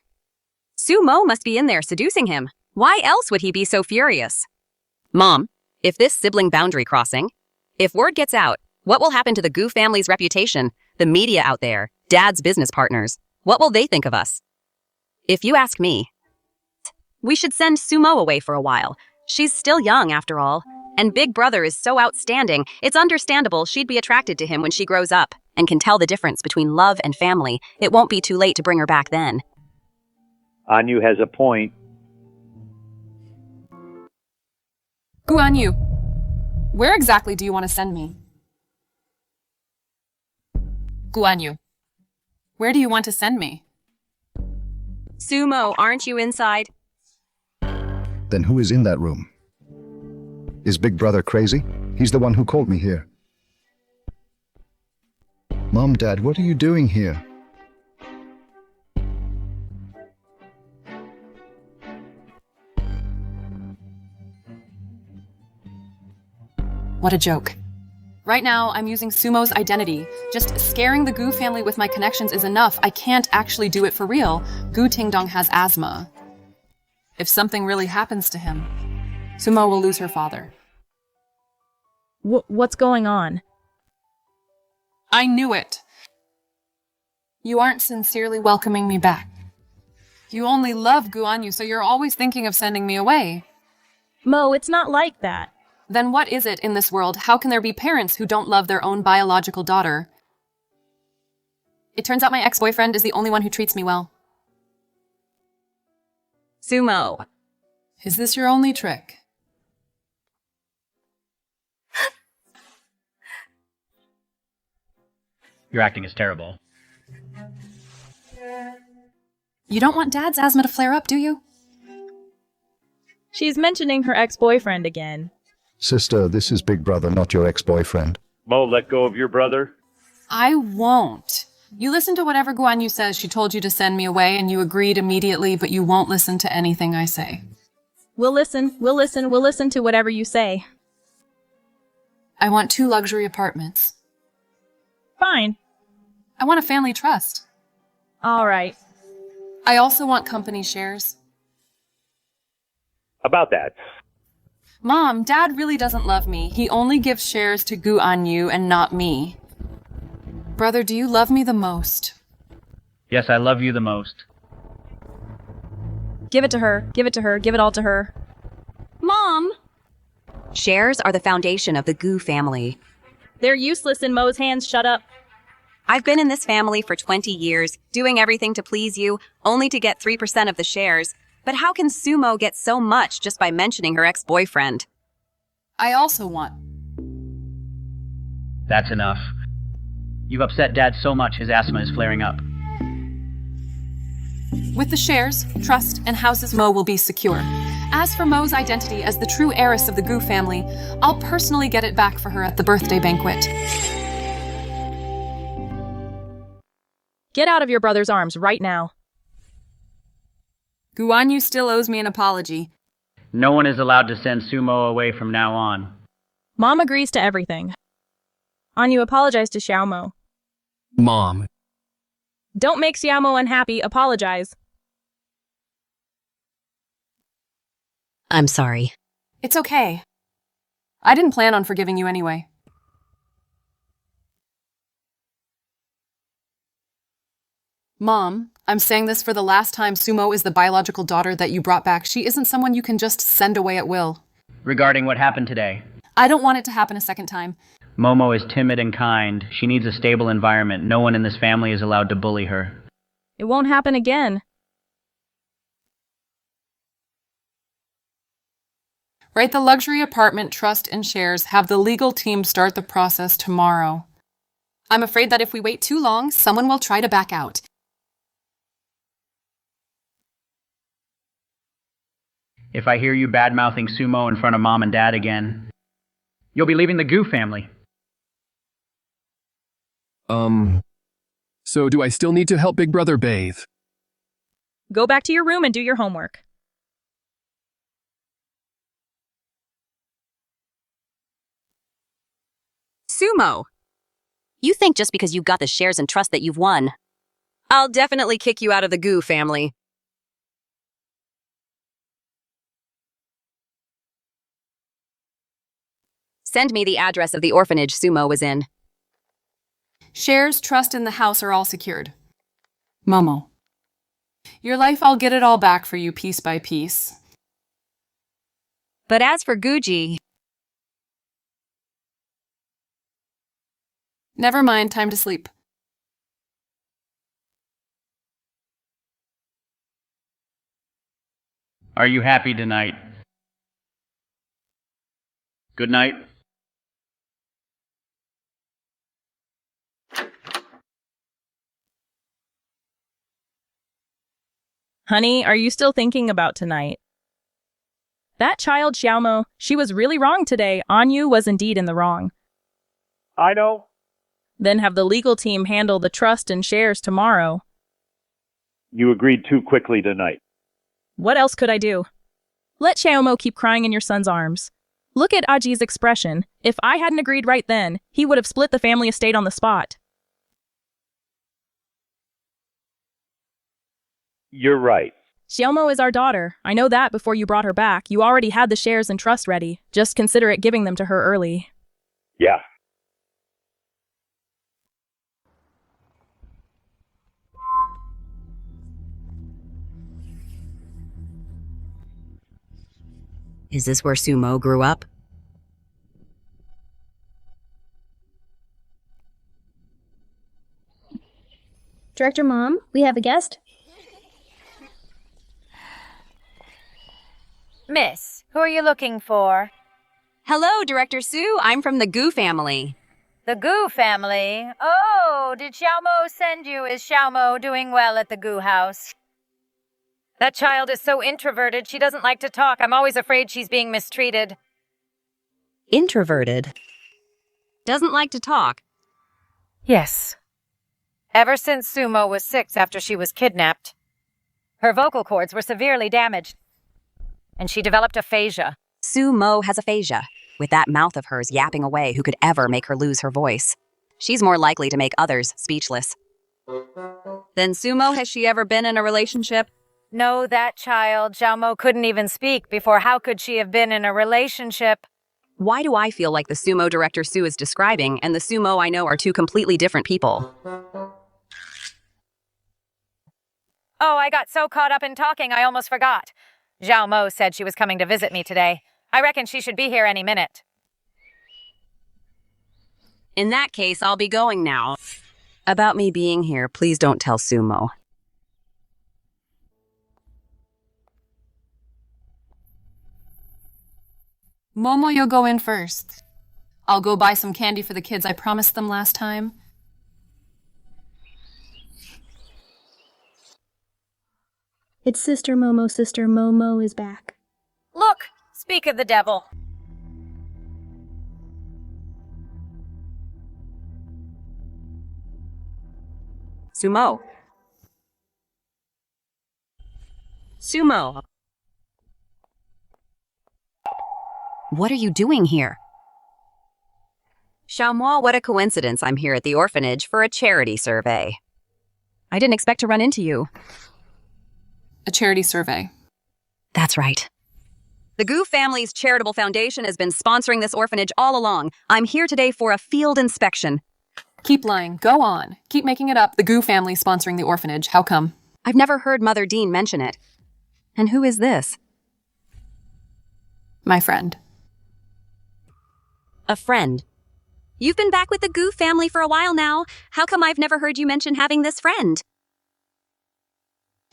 Sumo must be in there seducing him. Why else would he be so furious? Mom, if this sibling boundary crossing, if word gets out, what will happen to the Gu family's reputation, the media out there, Dad's business partners? What will they think of us? If you ask me, we should send Sumo away for a while. She's still young, after all. And Big Brother is so outstanding, it's understandable she'd be attracted to him when she grows up and can tell the difference between love and family. It won't be too late to bring her back then. Anyu has a point. Guanyu, where exactly do you want to send me? Guanyu, where do you want to send me? Sumo, aren't you inside? Then who is in that room? Is Big Brother crazy? He's the one who called me here. Mom, Dad, what are you doing here? What a joke. Right now, I'm using Sumo's identity. Just scaring the Gu family with my connections is enough. I can't actually do it for real. Gu Tingdong has asthma. If something really happens to him, Sumo will lose her father. What's going on? I knew it. You aren't sincerely welcoming me back. You only love Guanyu, so you're always thinking of sending me away. Mo, it's not like that. Then what is it in this world? How can there be parents who don't love their own biological daughter? It turns out my ex-boyfriend is the only one who treats me well. Sumo. Is this your only trick? Your acting is terrible. You don't want Dad's asthma to flare up, do you? She's mentioning her ex-boyfriend again. Sister, this is Big Brother, not your ex-boyfriend. Mo, let go of your brother. I won't. You listen to whatever Guanyu says. She told you to send me away and you agreed immediately, but you won't listen to anything I say. We'll listen to whatever you say. I want 2 luxury apartments. Fine. I want a family trust. All right. I also want company shares. About that. Mom, Dad really doesn't love me. He only gives shares to Guanyu and not me. Brother, do you love me the most? Yes, I love you the most. Give it to her. Give it to her. Give it all to her. Mom! Shares are the foundation of the Gu family. They're useless in Mo's hands. Shut up. I've been in this family for 20 years, doing everything to please you, only to get 3% of the shares. But how can Sumo get so much just by mentioning her ex-boyfriend? I also want. That's enough. You've upset Dad so much his asthma is flaring up. With the shares, trust, and houses, Mo will be secure. As for Mo's identity as the true heiress of the Gu family, I'll personally get it back for her at the birthday banquet. Get out of your brother's arms right now. Guanyu still owes me an apology. No one is allowed to send Sumo away from now on. Mom agrees to everything. Anyu, apologize to Xiaomo. Mom. Don't make Xiaomo unhappy, apologize. I'm sorry. It's okay. I didn't plan on forgiving you anyway. Mom, I'm saying this for the last time. Sumo is the biological daughter that you brought back. She isn't someone you can just send away at will. Regarding what happened today, I don't want it to happen a second time. Momo is timid and kind. She needs a stable environment. No one in this family is allowed to bully her. It won't happen again. Write the luxury apartment trust and shares. Have the legal team start the process tomorrow. I'm afraid that if we wait too long, someone will try to back out. If I hear you bad-mouthing Sumo in front of Mom and Dad again, you'll be leaving the Goo family. So do I still need to help Big Brother bathe? Go back to your room and do your homework. Sumo! You think just because you got the shares and trust that you've won. I'll definitely kick you out of the Goo family. Send me the address of the orphanage Sumo was in. Shares, trust, and the house are all secured. Momo. Your life, I'll get it all back for you piece by piece. But as for Guji, never mind, time to sleep. Are you happy tonight? Good night. Honey, are you still thinking about tonight? That child, Xiaomo, she was really wrong today. Anyu was indeed in the wrong. I know. Then have the legal team handle the trust and shares tomorrow. You agreed too quickly tonight. What else could I do? Let Xiaomo keep crying in your son's arms. Look at Aji's expression. If I hadn't agreed right then, he would have split the family estate on the spot. You're right. Xiaomo is our daughter. I know that before you brought her back. You already had the shares and trust ready. Just consider it giving them to her early. Yeah. is this where Sumo grew up? Director Mom, we have a guest. Miss, who are you looking for? Hello, Director Sue. I'm from the Goo family. The Goo family? Oh, did Xiaomo send you? Is Xiaomo doing well at the Goo house? That child is so introverted, she doesn't like to talk. I'm always afraid she's being mistreated. Introverted? Doesn't like to talk? Yes. Ever since Sumo was 6 after she was kidnapped, her vocal cords were severely damaged, and she developed aphasia. Sumo has aphasia. With that mouth of hers yapping away, who could ever make her lose her voice? She's more likely to make others speechless. Then Sumo, has she ever been in a relationship? No, that child, Xiaomo, couldn't even speak before. How could she have been in a relationship? Why do I feel like the Sumo Director Sue is describing and the Sumo I know are two completely different people? Oh, I got so caught up in talking I almost forgot. Xiaomo said she was coming to visit me today. I reckon she should be here any minute. In that case, I'll be going now. About me being here, please don't tell Sumo. Momo, you'll go in first. I'll go buy some candy for the kids I promised them last time. It's Sister Momo. Sister Momo is back. Look, speak of the devil. Sumo. Sumo. What are you doing here? Xiaomo, what a coincidence I'm here at the orphanage for a charity survey. I didn't expect to run into you. A charity survey. That's right. The Gu family's charitable foundation has been sponsoring this orphanage all along. I'm here today for a field inspection. Keep lying. Go on. Keep making it up. The Gu family sponsoring the orphanage. How come? I've never heard Mother Dean mention it. And who is this? My friend. A friend. You've been back with the Gu family for a while now. How come I've never heard you mention having this friend?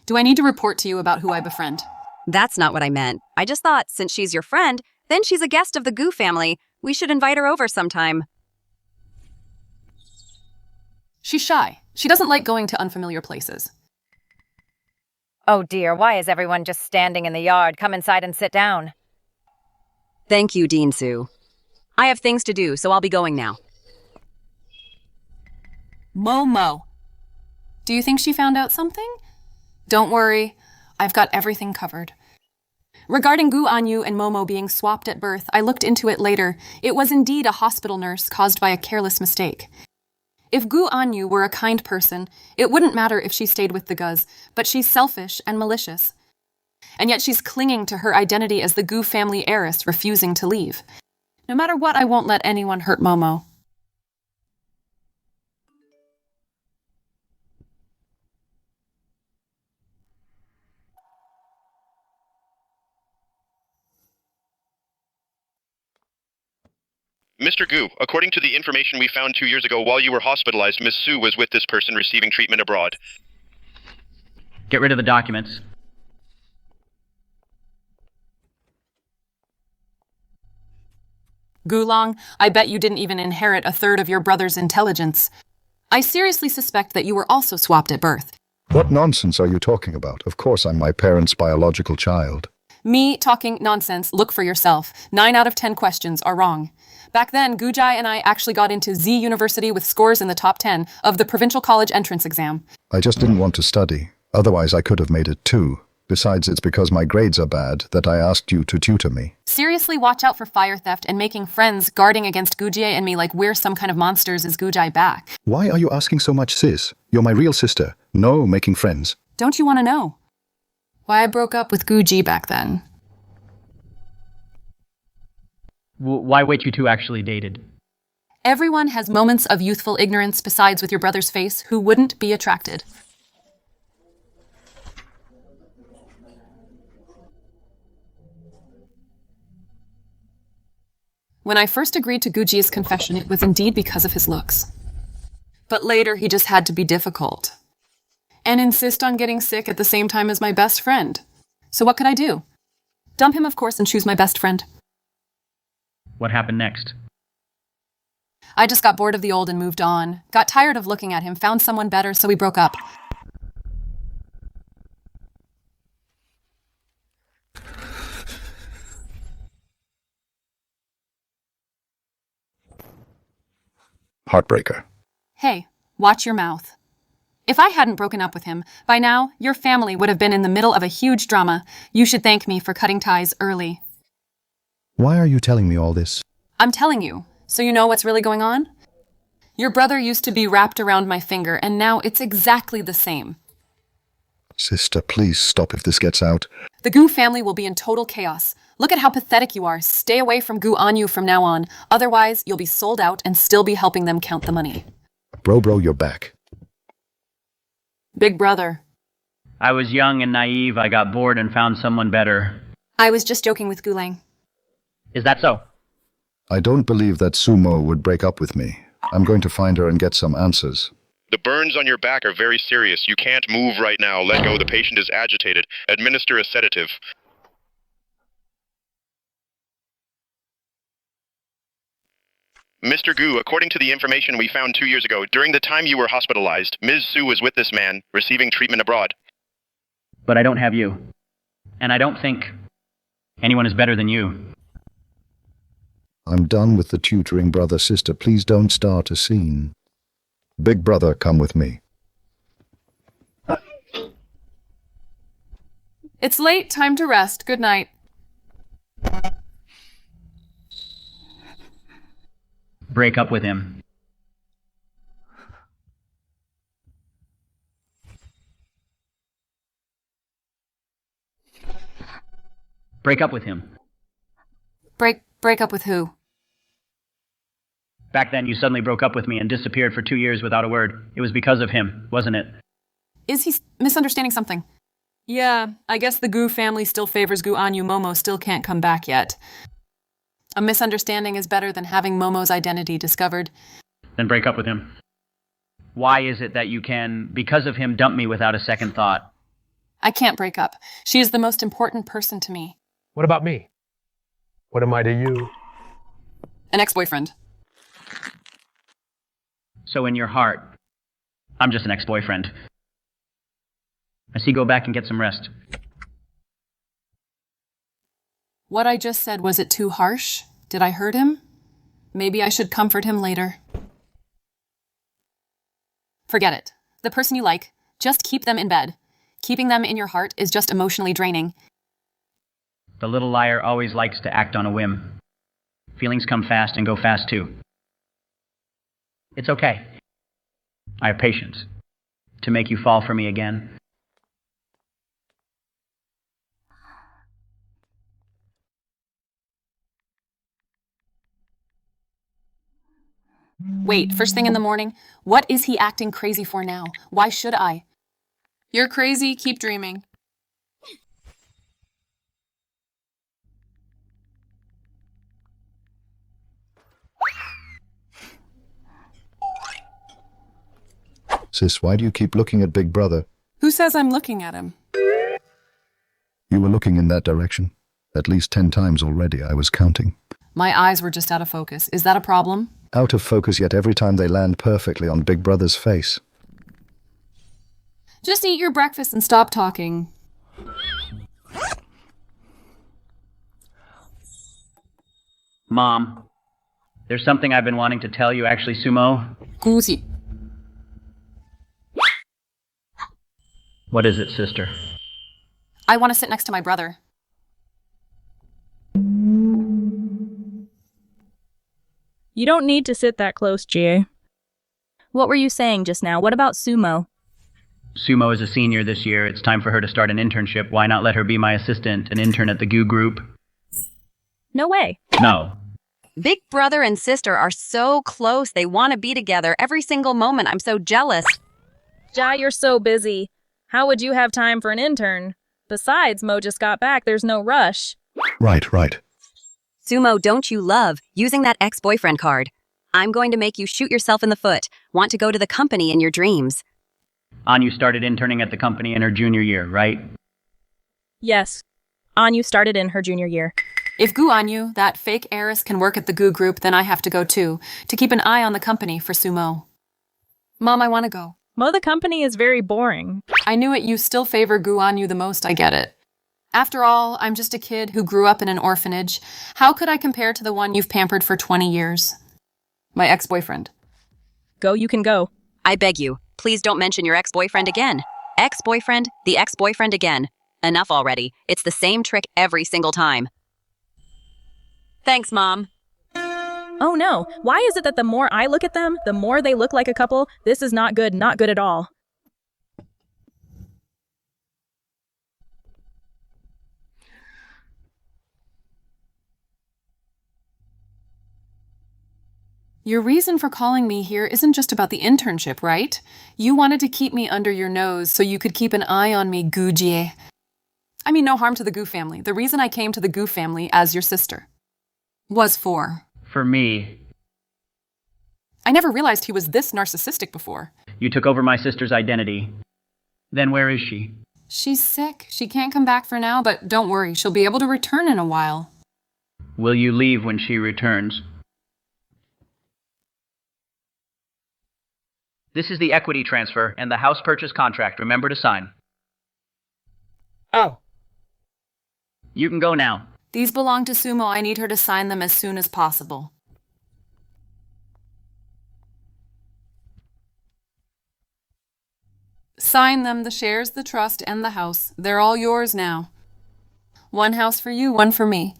Do I need to report to you about who I befriend? That's not what I meant. I just thought, since she's your friend, then she's a guest of the Gu family. We should invite her over sometime. She's shy. She doesn't like going to unfamiliar places. Oh dear, why is everyone just standing in the yard? Come inside and sit down. Thank you, Dean Su. I have things to do, so I'll be going now. Momo. Do you think she found out something? Don't worry. I've got everything covered. Regarding Gu Anyu and Momo being swapped at birth, I looked into it later. It was indeed a hospital nurse caused by a careless mistake. If Gu Anyu were a kind person, it wouldn't matter if she stayed with the Guz, but she's selfish and malicious. And yet she's clinging to her identity as the Gu family heiress, refusing to leave. No matter what, I won't let anyone hurt Momo. Mr. Gu, according to the information we found 2 years ago while you were hospitalized, Miss Su was with this person receiving treatment abroad. Get rid of the documents. Gulong, I bet you didn't even inherit a third of your brother's intelligence. I seriously suspect that you were also swapped at birth. What nonsense are you talking about? Of course I'm my parents' biological child. Me talking nonsense, look for yourself. 9 out of 10 questions are wrong. Back then, Gujai and I actually got into Z University with scores in the top 10 of the provincial college entrance exam. I just didn't want to study. Otherwise I could have made it too. Besides, it's because my grades are bad that I asked you to tutor me. Seriously, watch out for fire theft and making friends guarding against Gujai and me like we're some kind of monsters. Is Gujai back? Why are you asking so much, sis? You're my real sister. No making friends. Don't you want to know? Why I broke up with Guji back then. Why wait you two actually dated? Everyone has moments of youthful ignorance besides with your brother's face who wouldn't be attracted. When I first agreed to Guji's confession, it was indeed because of his looks. But later, he just had to be difficult. And insist on getting sick at the same time as my best friend. So what could I do? Dump him, of course, and choose my best friend. What happened next? I just got bored of the old and moved on. Got tired of looking at him, found someone better, so we broke up. Heartbreaker. Hey, watch your mouth. If I hadn't broken up with him, by now, your family would have been in the middle of a huge drama. You should thank me for cutting ties early. Why are you telling me all this? I'm telling you, so you know what's really going on? Your brother used to be wrapped around my finger, and now it's exactly the same. Sister, please stop if this gets out. The Gu family will be in total chaos. Look at how pathetic you are. Stay away from Gu Anyu from now on. Otherwise, you'll be sold out and still be helping them count the money. Bro, you're back. Big brother. I was young and naive. I got bored and found someone better. I was just joking with Gulang. Is that so? I don't believe that Sumo would break up with me. I'm going to find her and get some answers. The burns on your back are very serious. You can't move right now. Let go. The patient is agitated. Administer a sedative. Mr. Gu, according to the information we found 2 years ago, during the time you were hospitalized, Ms. Su was with this man, receiving treatment abroad. But I don't have you. And I don't think anyone is better than you. I'm done with the tutoring, brother, sister. Please don't start a scene. Big brother, come with me. It's late. Time to rest. Good night. Break up with him. Break up with him. Break up with who? Back then, you suddenly broke up with me and disappeared for 2 years without a word. It was because of him, wasn't it? Is he misunderstanding something? Yeah, I guess the Gu family still favors Gu Anyu. Momo still can't come back yet. A misunderstanding is better than having Momo's identity discovered. Then break up with him. Why is it that you can, because of him, dump me without a second thought? I can't break up. She is the most important person to me. What about me? What am I to you? An ex-boyfriend. So in your heart, I'm just an ex-boyfriend. I see, go back and get some rest. What I just said, was it too harsh? Did I hurt him? Maybe I should comfort him later. Forget it. The person you like, just keep them in bed. Keeping them in your heart is just emotionally draining. The little liar always likes to act on a whim. Feelings come fast and go fast too. It's okay. I have patience to make you fall for me again. Wait, first thing in the morning? What is he acting crazy for now? Why should I? You're crazy, keep dreaming. Sis, why do you keep looking at Big Brother? Who says I'm looking at him? You were looking in that direction. At least 10 times already, I was counting. My eyes were just out of focus. Is that a problem? Out of focus, yet every time they land perfectly on Big Brother's face. Just eat your breakfast and stop talking. Mom, there's something I've been wanting to tell you, actually, Sumo. Guzi. What is it, sister? I want to sit next to my brother. You don't need to sit that close, Jie. What were you saying just now? What about Sumo? Sumo is a senior this year. It's time for her to start an internship. Why not let her be my assistant, an intern at the Gu group? No way. No. Big brother and sister are so close. They want to be together every single moment. I'm so jealous. Jai, you're so busy. How would you have time for an intern? Besides, Mo just got back. There's no rush. Right. Sumo, don't you love using that ex-boyfriend card? I'm going to make you shoot yourself in the foot. Want to go to the company in your dreams. Anyu started interning at the company in her junior year, right? Yes. Anyu started in her junior year. If Gu Anyu, that fake heiress, can work at the Gu group, then I have to go too, to keep an eye on the company for Sumo. Mom, I want to go. Mo, the company is very boring. I knew it. You still favor Gu Anyu the most. I get it. After all, I'm just a kid who grew up in an orphanage. How could I compare to the one you've pampered for 20 years? My ex-boyfriend. Go, you can go. I beg you, please don't mention your ex-boyfriend again. Ex-boyfriend, the ex-boyfriend again. Enough already. It's the same trick every single time. Thanks, Mom. Oh no, why is it that the more I look at them, the more they look like a couple? This is not good at all. Your reason for calling me here isn't just about the internship, right? You wanted to keep me under your nose so you could keep an eye on me, Gu Jie. I mean, no harm to the Gu family. The reason I came to the Gu family as your sister was for me. I never realized he was this narcissistic before. You took over my sister's identity. Then where is she? She's sick. She can't come back for now, but don't worry. She'll be able to return in a while. Will you leave when she returns? This is the equity transfer and the house purchase contract. Remember to sign. Oh. You can go now. These belong to Sumo. I need her to sign them as soon as possible. Sign them, the shares, the trust, and the house. They're all yours now. One house for you, one for me.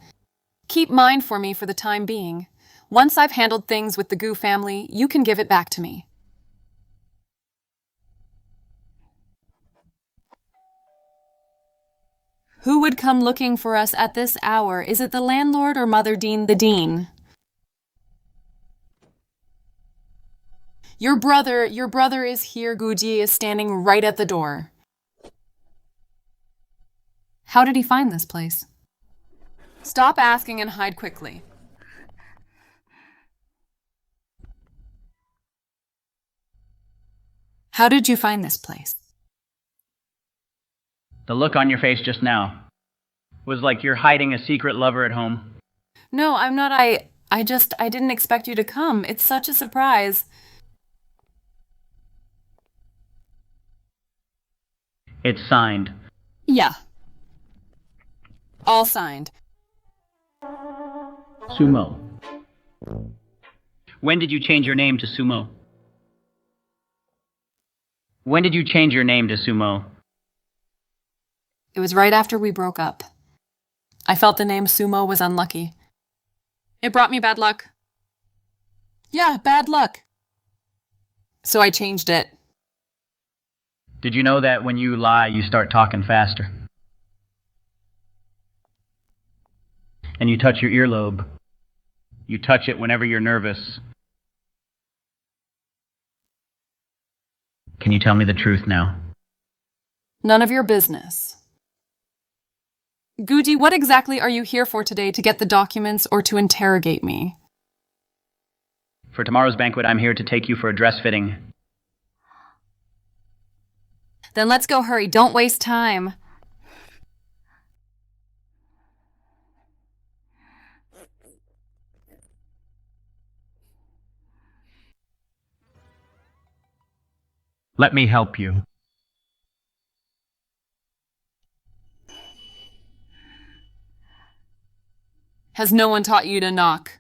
Keep mine for me for the time being. Once I've handled things with the Goo family, you can give it back to me. Who would come looking for us at this hour? Is it the landlord or Mother Dean the Dean? Your brother is here. Guji is standing right at the door. How did he find this place? Stop asking and hide quickly. How did you find this place? The look on your face just now was like you're hiding a secret lover at home. No, I'm not. I didn't expect you to come. It's such a surprise. It's signed. Yeah. All signed. Sumo. When did you change your name to Sumo? When did you change your name to Sumo? It was right after we broke up. I felt the name Sumo was unlucky. It brought me bad luck. Yeah, bad luck. So I changed it. Did you know that when you lie, you start talking faster? And you touch your earlobe. You touch it whenever you're nervous. Can you tell me the truth now? None of your business. Guji, what exactly are you here for today? To get the documents or to interrogate me? For tomorrow's banquet, I'm here to take you for a dress fitting. Then let's go, hurry. Don't waste time. Let me help you. Has no one taught you to knock?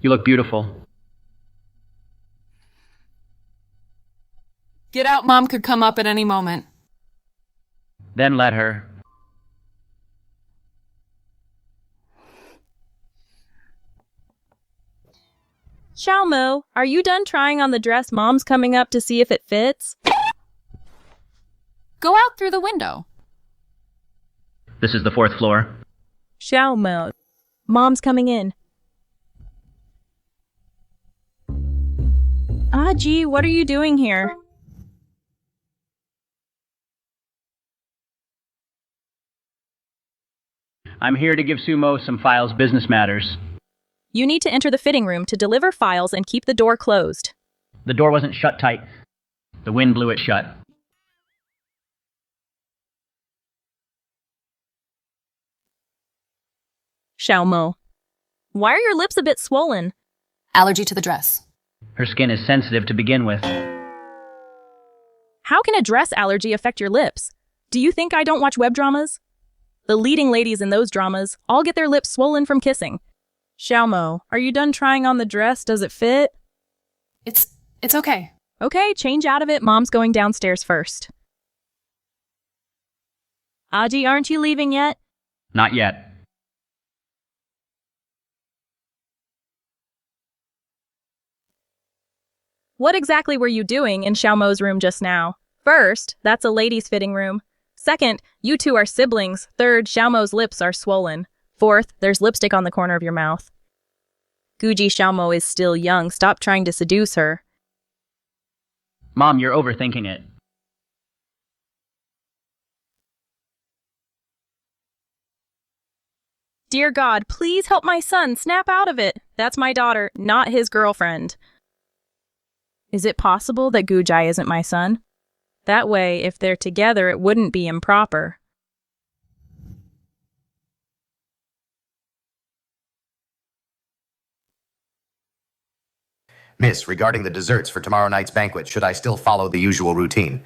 You look beautiful. Get out, Mom could come up at any moment. Then let her. Xiaomo, are you done trying on the dress? Mom's coming up to see if it fits. Go out through the window. This is the 4th floor. Xiaomo, Mom's coming in. Gee, what are you doing here? I'm here to give Sumo some files, business matters. You need to enter the fitting room to deliver files and keep the door closed. The door wasn't shut tight. The wind blew it shut. Xiaomo, why are your lips a bit swollen? Allergy to the dress. Her skin is sensitive to begin with. How can a dress allergy affect your lips? Do you think I don't watch web dramas? The leading ladies in those dramas all get their lips swollen from kissing. Xiaomo, are you done trying on the dress? Does it fit? It's okay. Okay, change out of it. Mom's going downstairs first. Aji, aren't you leaving yet? Not yet. What exactly were you doing in Xiaomo's room just now? First, that's a ladies' fitting room. Second, you two are siblings. Third, Xiaomo's lips are swollen. Fourth, there's lipstick on the corner of your mouth. Guji, Xiaomo is still young. Stop trying to seduce her. Mom, you're overthinking it. Dear God, please help my son. Snap out of it. That's my daughter, not his girlfriend. Is it possible that Gujai isn't my son? That way, if they're together, it wouldn't be improper. Miss, regarding the desserts for tomorrow night's banquet, should I still follow the usual routine?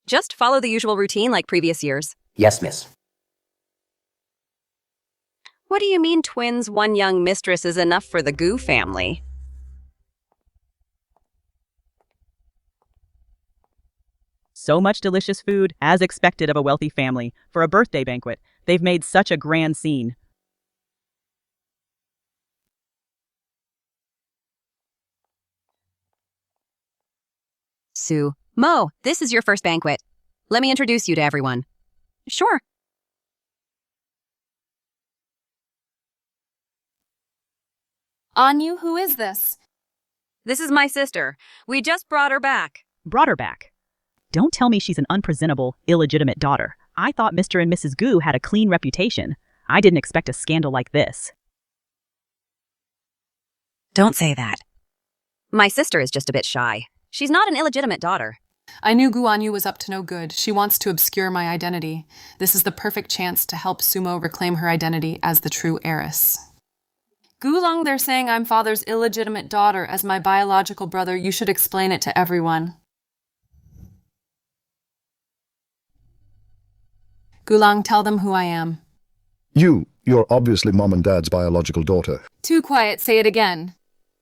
Just follow the usual routine like previous years. Yes, miss. What do you mean twins, one young mistress is enough for the Gu family? So much delicious food, as expected of a wealthy family. For a birthday banquet, they've made such a grand scene. Sue. Mo, this is your first banquet. Let me introduce you to everyone. Sure. Anyu, who is this? This is my sister. We just brought her back. Brought her back. Don't tell me she's an unpresentable, illegitimate daughter. I thought Mr. and Mrs. Gu had a clean reputation. I didn't expect a scandal like this. Don't say that. My sister is just a bit shy. She's not an illegitimate daughter. I knew Gu Anyu was up to no good. She wants to obscure my identity. This is the perfect chance to help Sumo reclaim her identity as the true heiress. Gulong, they're saying I'm father's illegitimate daughter. As my biological brother, you should explain it to everyone. Gulong, tell them who I am. You're obviously Mom and Dad's biological daughter. Too quiet, say it again.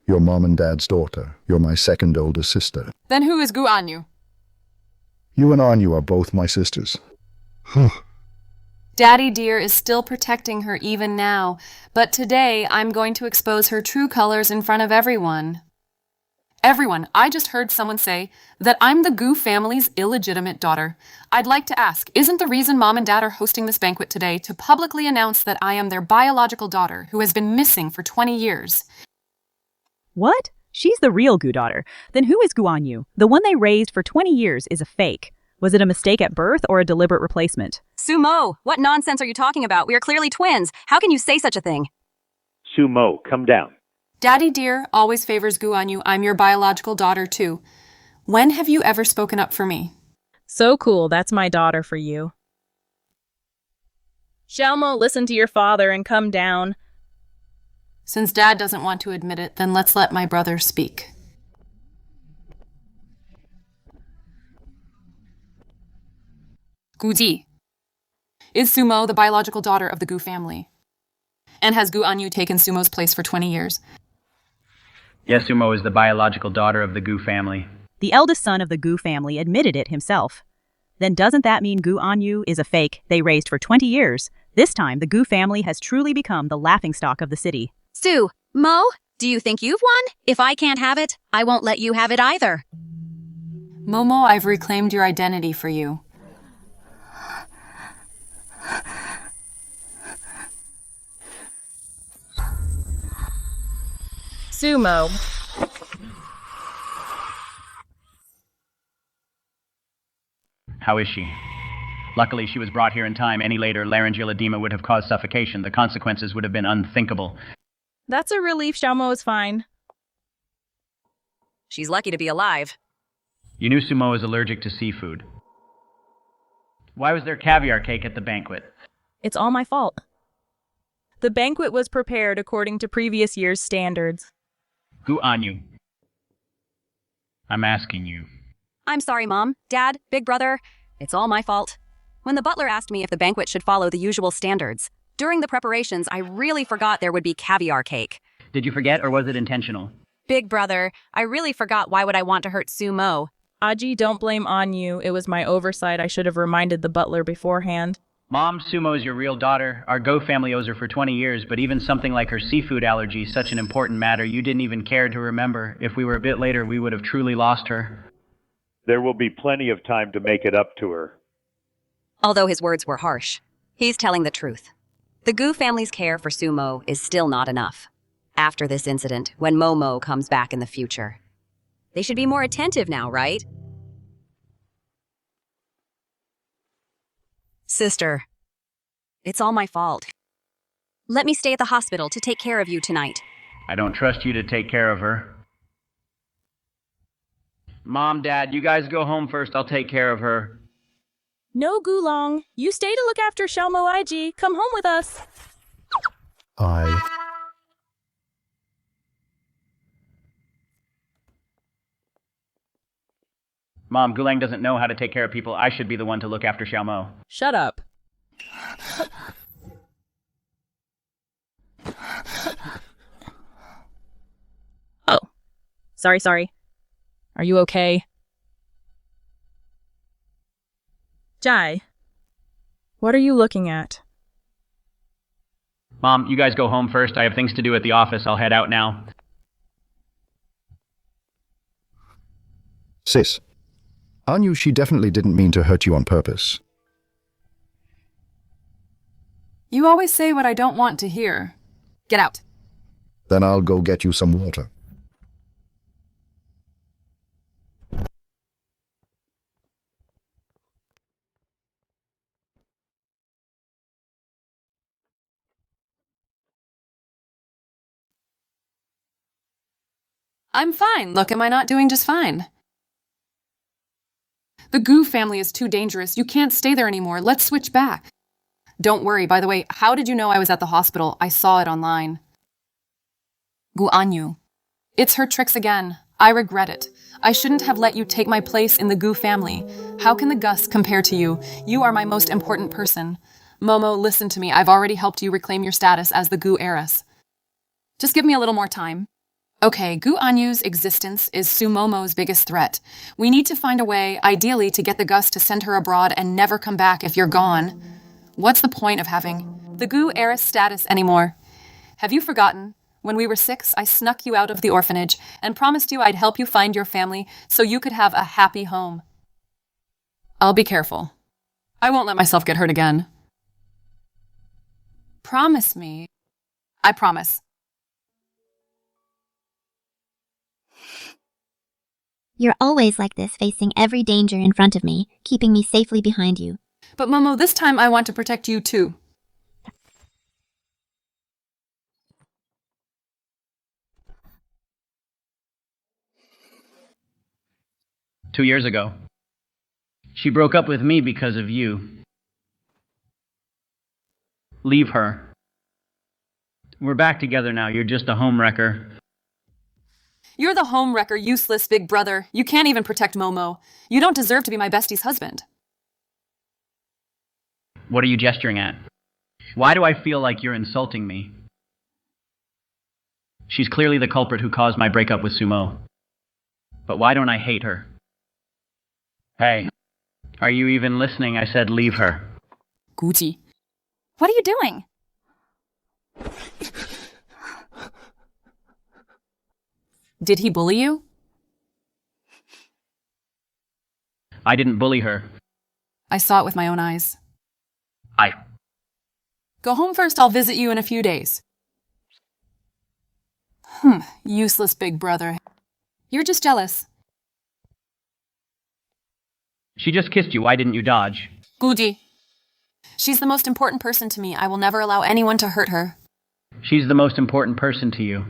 You're Mom and Dad's daughter. You're my second older sister. Then who is Gu Anyu? You and Anyu are both my sisters. Daddy dear is still protecting her even now, but today I'm going to expose her true colors in front of everyone. Everyone, I just heard someone say that I'm the Gu family's illegitimate daughter. I'd like to ask, isn't the reason Mom and Dad are hosting this banquet today to publicly announce that I am their biological daughter who has been missing for 20 years? What? She's the real Gu daughter. Then who is Gu Anyu? The one they raised for 20 years is a fake. Was it a mistake at birth or a deliberate replacement? Sumo, what nonsense are you talking about? We are clearly twins. How can you say such a thing? Sumo, come down. Daddy dear always favors Gu Anyu. I'm your biological daughter too. When have you ever spoken up for me? So cool, that's my daughter for you. Xiaomo, listen to your father and come down. Since Dad doesn't want to admit it, then let's let my brother speak. Guji. Is Sumo the biological daughter of the Gu family? And has Gu Anyu taken Sumo's place for 20 years? Yes, Sumo is the biological daughter of the Gu family. The eldest son of the Gu family admitted it himself. Then doesn't that mean Gu Anyu is a fake they raised for 20 years? This time, the Gu family has truly become the laughingstock of the city. Sue, Mo, do you think you've won? If I can't have it, I won't let you have it either. Momo, I've reclaimed your identity for you. Sumo. How is she? Luckily, she was brought here in time. Any later, laryngeal edema would have caused suffocation. The consequences would have been unthinkable. That's a relief. Xiaomo is fine. She's lucky to be alive. You knew Sumo is allergic to seafood. Why was there caviar cake at the banquet? It's all my fault. The banquet was prepared according to previous year's standards. Gu Anyu. I'm asking you. I'm sorry, Mom, Dad, Big Brother. It's all my fault. When the butler asked me if the banquet should follow the usual standards, during the preparations, I really forgot there would be caviar cake. Did you forget, or was it intentional? Big Brother, I really forgot. Why would I want to hurt Sumo? Aji, don't blame Anyu. It was my oversight. I should have reminded the butler beforehand. Mom, Sumo is your real daughter. Our Go family owes her for 20 years, but even something like her seafood allergy is such an important matter you didn't even care to remember. If we were a bit later, we would have truly lost her. There will be plenty of time to make it up to her. Although his words were harsh, he's telling the truth. The Gu family's care for Sumo is still not enough. After this incident, when Momo comes back in the future, they should be more attentive now, right? Sister, it's all my fault. Let me stay at the hospital to take care of you tonight. I don't trust you to take care of her. Mom, Dad, you guys go home first. I'll take care of her. No, Gulong. You stay to look after Xiaomo Ig. Come home with us. Mom, Gulang doesn't know how to take care of people. I should be the one to look after Xiaomo. Shut up. Sorry. Are you okay? Jai, what are you looking at? Mom, you guys go home first. I have things to do at the office. I'll head out now. Sis, Anyu, she definitely didn't mean to hurt you on purpose. You always say what I don't want to hear. Get out. Then I'll go get you some water. I'm fine. Look, am I not doing just fine? The Gu family is too dangerous. You can't stay there anymore. Let's switch back. Don't worry. By the way, how did you know I was at the hospital? I saw it online. Gu Anyu. It's her tricks again. I regret it. I shouldn't have let you take my place in the Gu family. How can the Gus compare to you? You are my most important person. Momo, listen to me. I've already helped you reclaim your status as the Gu heiress. Just give me a little more time. Okay, Gu Anyu's existence is Sumomo's biggest threat. We need to find a way, ideally, to get the Gus to send her abroad and never come back if you're gone. What's the point of having the Gu heiress status anymore? Have you forgotten? When we were 6, I snuck you out of the orphanage and promised you I'd help you find your family so you could have a happy home. I'll be careful. I won't let myself get hurt again. Promise me. I promise. You're always like this, facing every danger in front of me, keeping me safely behind you. But Momo, this time I want to protect you too. Two years ago. She broke up with me because of you. Leave her. We're back together now. You're just a homewrecker. You're the homewrecker, useless big brother. You can't even protect Momo. You don't deserve to be my bestie's husband. What are you gesturing at? Why do I feel like you're insulting me? She's clearly the culprit who caused my breakup with Sumo. But why don't I hate her? Hey, are you even listening? I said leave her. Guji. What are you doing? Did he bully you? I didn't bully her. I saw it with my own eyes. I... Go home first, I'll visit you in a few days. Useless big brother. You're just jealous. She just kissed you. Why didn't you dodge? Guji. She's the most important person to me. I will never allow anyone to hurt her. She's the most important person to you.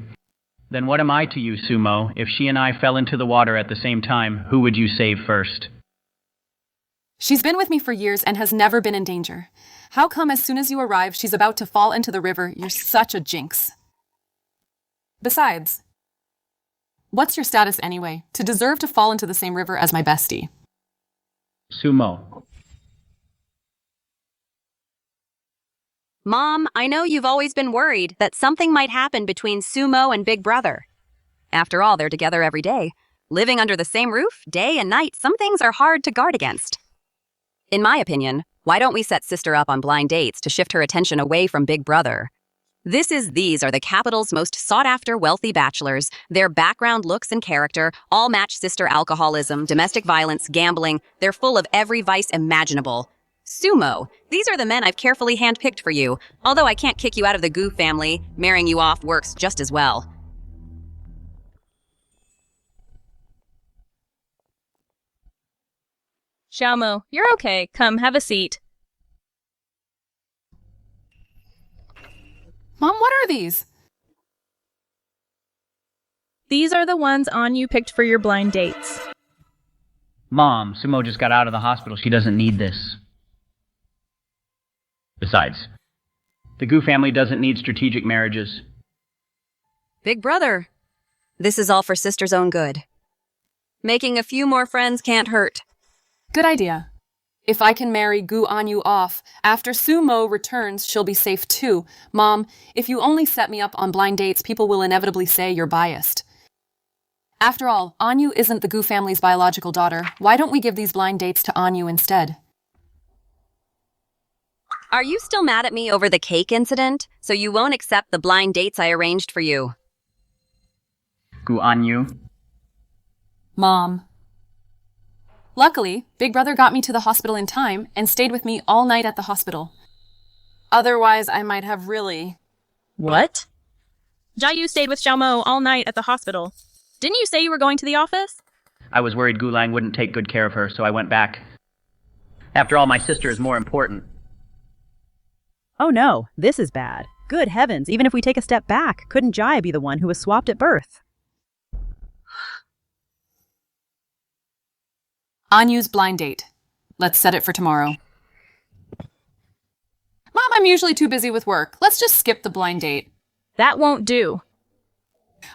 Then what am I to you, Sumo? If she and I fell into the water at the same time, who would you save first? She's been with me for years and has never been in danger. How come as soon as you arrive, she's about to fall into the river? You're such a jinx. Besides, what's your status anyway, to deserve to fall into the same river as my bestie? Sumo. Mom, I know you've always been worried that something might happen between Sumo and Big Brother. After all, they're together every day. Living under the same roof, day and night, some things are hard to guard against. In my opinion, why don't we set Sister up on blind dates to shift her attention away from Big Brother? These are the capital's most sought-after wealthy bachelors. Their background, looks, and character all match Sister alcoholism, domestic violence, gambling. They're full of every vice imaginable. Sumo, these are the men I've carefully handpicked for you. Although I can't kick you out of the Gu family, marrying you off works just as well. Xiaomo, you're okay. Come, have a seat. Mom, what are these? These are the ones Anyu picked for your blind dates. Mom, Sumo just got out of the hospital. She doesn't need this. Besides, the Gu family doesn't need strategic marriages. Big Brother, this is all for Sister's own good. Making a few more friends can't hurt. Good idea. If I can marry Gu Anyu off, after Sumo returns, she'll be safe too. Mom, if you only set me up on blind dates, people will inevitably say you're biased. After all, Anyu isn't the Gu family's biological daughter. Why don't we give these blind dates to Anyu instead? Are you still mad at me over the cake incident? So you won't accept the blind dates I arranged for you? Gu Anyu. Mom. Luckily, Big Brother got me to the hospital in time and stayed with me all night at the hospital. Otherwise, I might have really... What? Jiayu stayed with Xiaomo all night at the hospital. Didn't you say you were going to the office? I was worried Gulang wouldn't take good care of her, so I went back. After all, my sister is more important. Oh no, this is bad. Good heavens, even if we take a step back, couldn't Jaya be the one who was swapped at birth? Anyu's blind date. Let's set it for tomorrow. Mom, I'm usually too busy with work. Let's just skip the blind date. That won't do.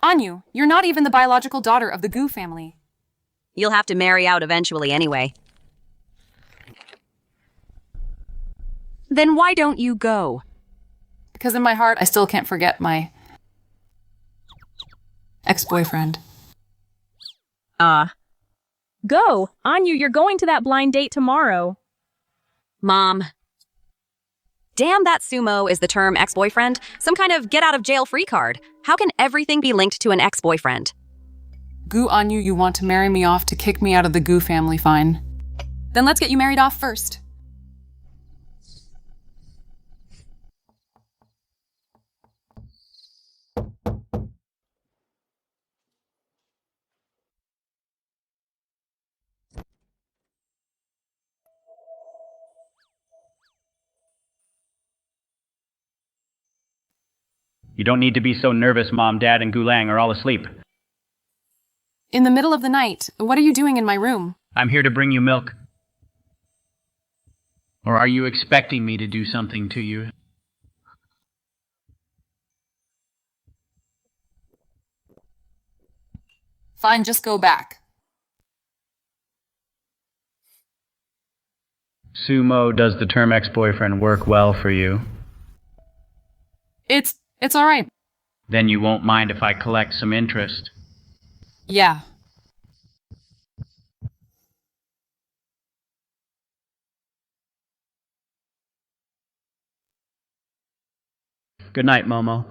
Anyu, you're not even the biological daughter of the Gu family. You'll have to marry out eventually anyway. Then why don't you go? Because in my heart, I still can't forget my ex-boyfriend. Go! Anyu, you're going to that blind date tomorrow. Mom. Damn, that Sumo is the term ex-boyfriend. Some kind of get-out-of-jail-free card. How can everything be linked to an ex-boyfriend? Gu Anyu, you want to marry me off to kick me out of the Gu family, fine. Then let's get you married off first. You don't need to be so nervous, Mom, Dad, and Gulang are all asleep. In the middle of the night, what are you doing in my room? I'm here to bring you milk. Or are you expecting me to do something to you? Fine, just go back. Sumo, does the term ex-boyfriend work well for you? It's all right. Then you won't mind if I collect some interest. Yeah. Good night, Momo.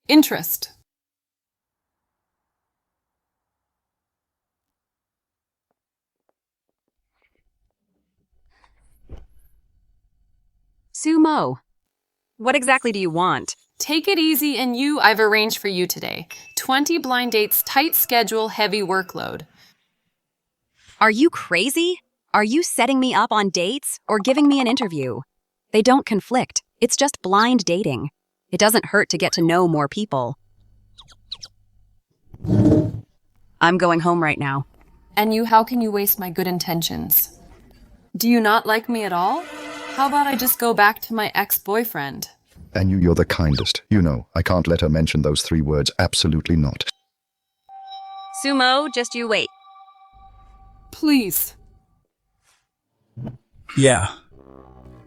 Interest. Sumo. What exactly do you want? Take it easy, and I've arranged for you today. 20 blind dates, tight schedule, heavy workload. Are you crazy? Are you setting me up on dates or giving me an interview? They don't conflict. It's just blind dating. It doesn't hurt to get to know more people. I'm going home right now. And how can you waste my good intentions? Do you not like me at all? How about I just go back to my ex-boyfriend? And you're the kindest. You know, I can't let her mention those 3 words. Absolutely not. Sumo, just you wait. Please. Yeah.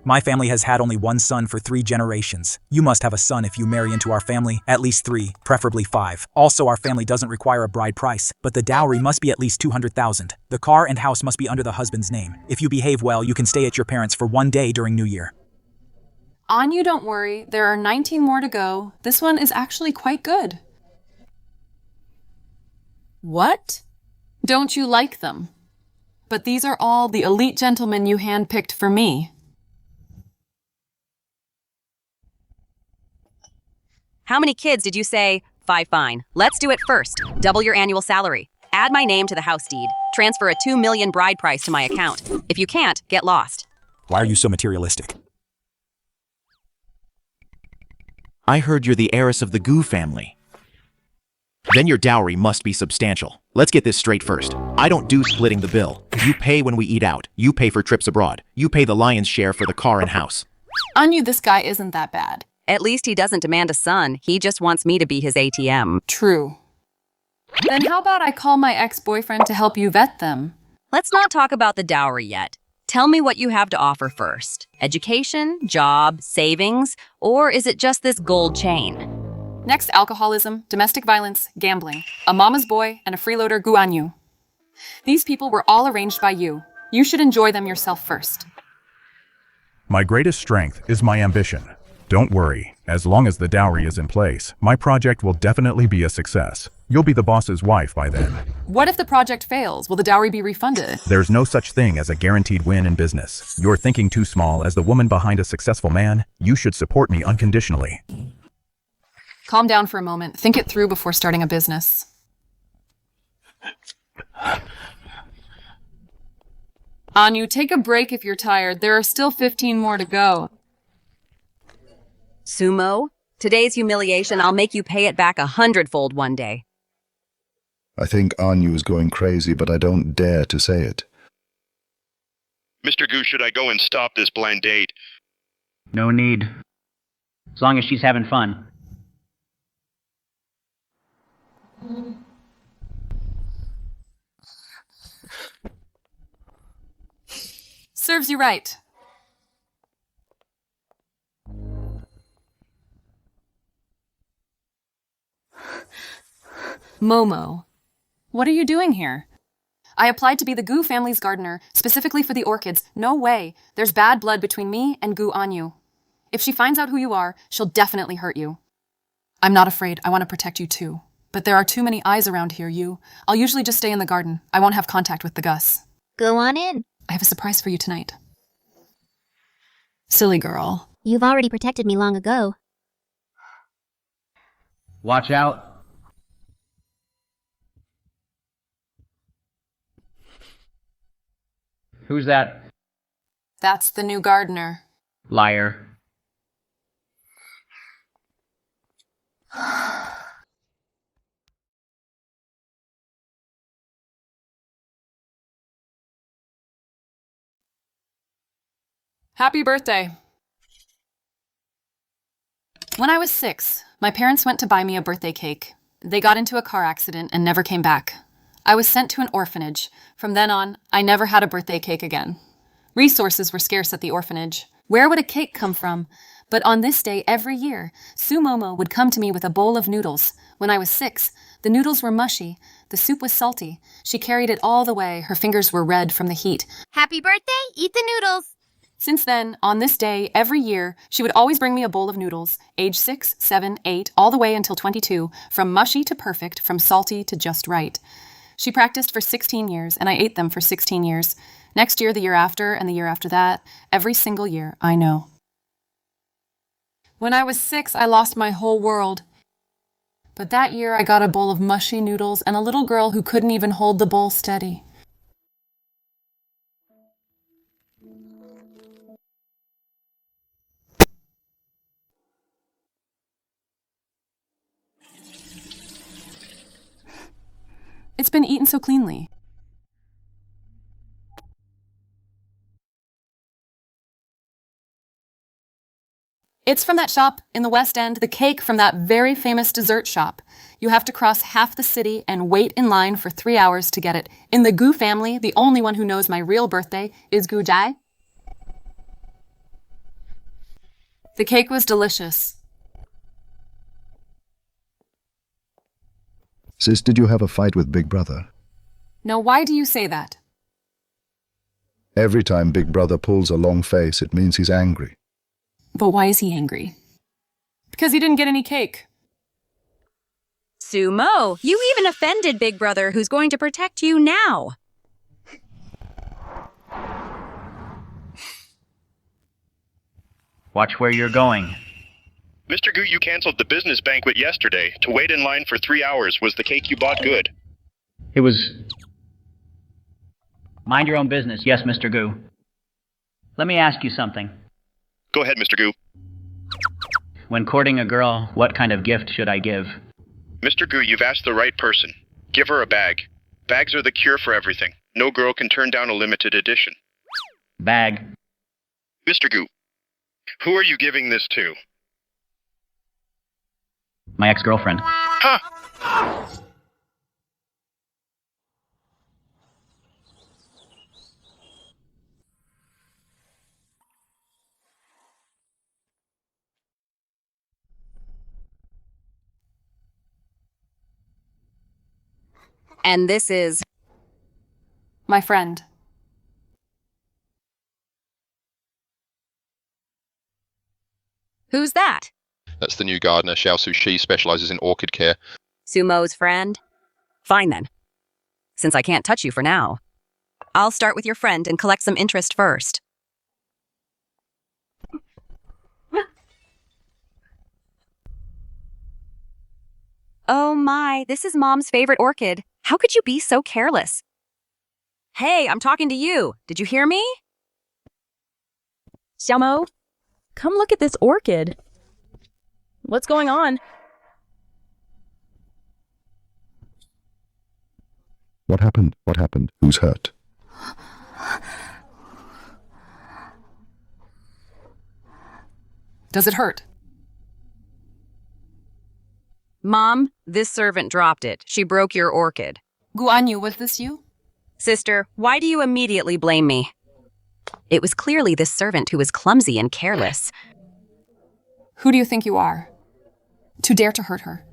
My family has had only one son for 3 generations. You must have a son if you marry into our family, at least 3, preferably 5. Also, our family doesn't require a bride price, but the dowry must be at least 200,000. The car and house must be under the husband's name. If you behave well, you can stay at your parents for 1 day during New Year. Anyu, don't worry. There are 19 more to go. This one is actually quite good. What? Don't you like them? But these are all the elite gentlemen you handpicked for me. How many kids did you say? 5, fine. Let's do it first. Double your annual salary. Add my name to the house deed. Transfer a 2 million bride price to my account. If you can't, get lost. Why are you so materialistic? I heard you're the heiress of the Gu family. Then your dowry must be substantial. Let's get this straight first. I don't do splitting the bill. You pay when we eat out. You pay for trips abroad. You pay the lion's share for the car and house. Anyu, this guy isn't that bad. At least he doesn't demand a son. He just wants me to be his ATM. True. Then how about I call my ex-boyfriend to help you vet them? Let's not talk about the dowry yet. Tell me what you have to offer first. Education, job, savings, or is it just this gold chain? Next, alcoholism, domestic violence, gambling, a mama's boy, and a freeloader Guanyu. These people were all arranged by you. You should enjoy them yourself first. My greatest strength is my ambition. Don't worry, as long as the dowry is in place, my project will definitely be a success. You'll be the boss's wife by then. What if the project fails? Will the dowry be refunded? There's no such thing as a guaranteed win in business. You're thinking too small. As the woman behind a successful man, you should support me unconditionally. Calm down for a moment. Think it through before starting a business. Anu, take a break if you're tired. There are still 15 more to go. Sumo, today's humiliation, I'll make you pay it back 100-fold one day. I think Anu is going crazy, but I don't dare to say it. Mr. Gu, should I go and stop this blind date? No need. As long as she's having fun. Serves you right. Momo, what are you doing here? I applied to be the Gu family's gardener, specifically for the orchids. No way. There's bad blood between me and Gu Anyu. If she finds out who you are, she'll definitely hurt you. I'm not afraid. I want to protect you too. But there are too many eyes around here, you. I'll usually just stay in the garden. I won't have contact with the Gus. Go on in. I have a surprise for you tonight. Silly girl. You've already protected me long ago. Watch out. Who's that? That's the new gardener. Liar. Happy birthday. When I was 6, my parents went to buy me a birthday cake. They got into a car accident and never came back. I was sent to an orphanage. From then on, I never had a birthday cake again. Resources were scarce at the orphanage. Where would a cake come from? But on this day every year, Sumomo would come to me with a bowl of noodles. When I was 6, the noodles were mushy. The soup was salty. She carried it all the way. Her fingers were red from the heat. Happy birthday! Eat the noodles! Since then, on this day, every year, she would always bring me a bowl of noodles, age 6, 7, 8, all the way until 22, from mushy to perfect, from salty to just right. She practiced for 16 years, and I ate them for 16 years. Next year, the year after, and the year after that, every single year, I know. When I was 6, I lost my whole world. But that year, I got a bowl of mushy noodles and a little girl who couldn't even hold the bowl steady. It's been eaten so cleanly. It's from that shop in the West End, the cake from that very famous dessert shop. You have to cross half the city and wait in line for 3 hours to get it. In the Gu family, the only one who knows my real birthday is Gu Jai. The cake was delicious. Sis, did you have a fight with Big Brother? No, why do you say that? Every time Big Brother pulls a long face, it means he's angry. But why is he angry? Because he didn't get any cake. Sumo, you even offended Big Brother, who's going to protect you now. Watch where you're going. Mr. Gu, you canceled the business banquet yesterday. To wait in line for 3 hours. Was the cake you bought good? It was... Mind your own business. Yes, Mr. Gu. Let me ask you something. Go ahead, Mr. Gu. When courting a girl, what kind of gift should I give? Mr. Gu, you've asked the right person. Give her a bag. Bags are the cure for everything. No girl can turn down a limited edition. Bag. Mr. Gu, who are you giving this to? My ex-girlfriend. Huh! And this is... My friend. Who's that? That's the new gardener, Xiaosu. She specializes in orchid care. Sumo's friend? Fine then. Since I can't touch you for now, I'll start with your friend and collect some interest first. Oh my, this is Mom's favorite orchid. How could you be so careless? Hey, I'm talking to you. Did you hear me? Xiaomo, come look at this orchid. What's going on? What happened? What happened? Who's hurt? Does it hurt? Mom, this servant dropped it. She broke your orchid. Guanyu, was this you? Sister, why do you immediately blame me? It was clearly this servant who was clumsy and careless. Who do you think you are? To dare to hurt her?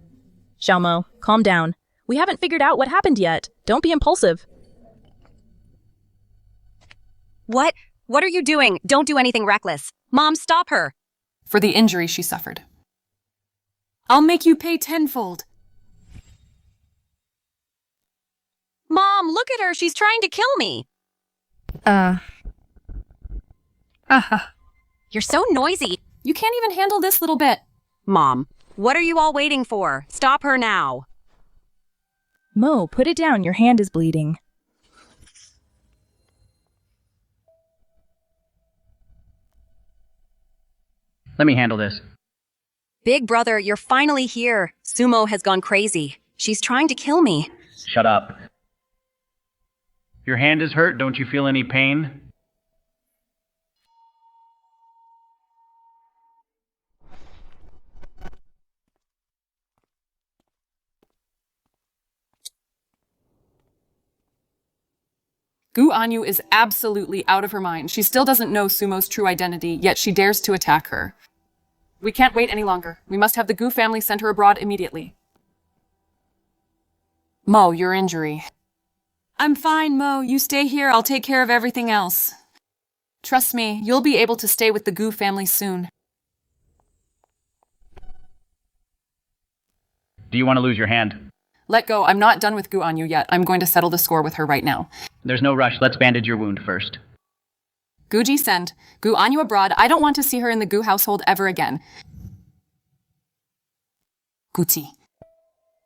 Xiaomo, calm down. We haven't figured out what happened yet. Don't be impulsive. What? What are you doing? Don't do anything reckless. Mom, stop her. For the injury she suffered. I'll make you pay tenfold. Mom, look at her. She's trying to kill me. You're so noisy. You can't even handle this little bit. Mom, what are you all waiting for? Stop her now. Mo, put it down. Your hand is bleeding. Let me handle this. Big brother, you're finally here. Sumo has gone crazy. She's trying to kill me. Shut up. Your hand is hurt. Don't you feel any pain? Guanyu is absolutely out of her mind. She still doesn't know Sumo's true identity, yet she dares to attack her. We can't wait any longer. We must have the Gu family send her abroad immediately. Mo, your injury. I'm fine, Mo. You stay here. I'll take care of everything else. Trust me, you'll be able to stay with the Gu family soon. Do you want to lose your hand? Let go. I'm not done with Guanyu yet. I'm going to settle the score with her right now. There's no rush. Let's bandage your wound first. Guji send. Guanyu abroad. I don't want to see her in the Gu household ever again. Guti.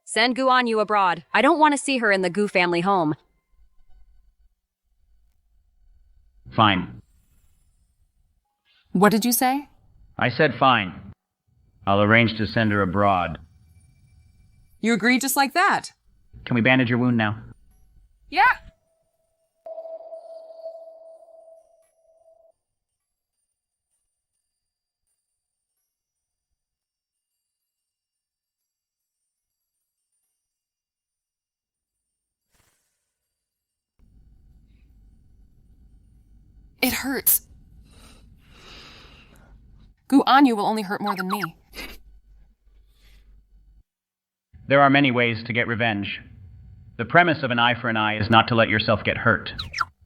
Send Guanyu abroad. I don't want to see her in the Gu family home. Fine. What did you say? I said fine. I'll arrange to send her abroad. You agree just like that? Can we bandage your wound now? Yeah. It hurts. Guanyu will only hurt more than me. There are many ways to get revenge. The premise of an eye for an eye is not to let yourself get hurt.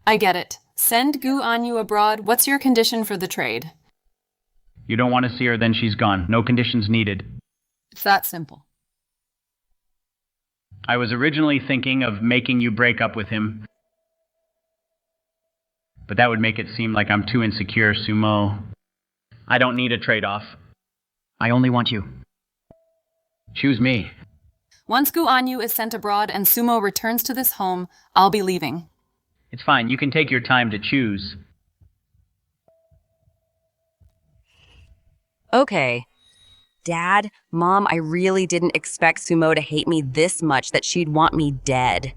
I get it. Send Guanyu abroad. What's your condition for the trade? You don't want to see her, then she's gone. No conditions needed. It's that simple. I was originally thinking of making you break up with him. But that would make it seem like I'm too insecure, Sumo. I don't need a trade-off. I only want you. Choose me. Once Guanyu is sent abroad and Sumo returns to this home, I'll be leaving. It's fine. You can take your time to choose. Okay. Dad, Mom, I really didn't expect Sumo to hate me this much that she'd want me dead.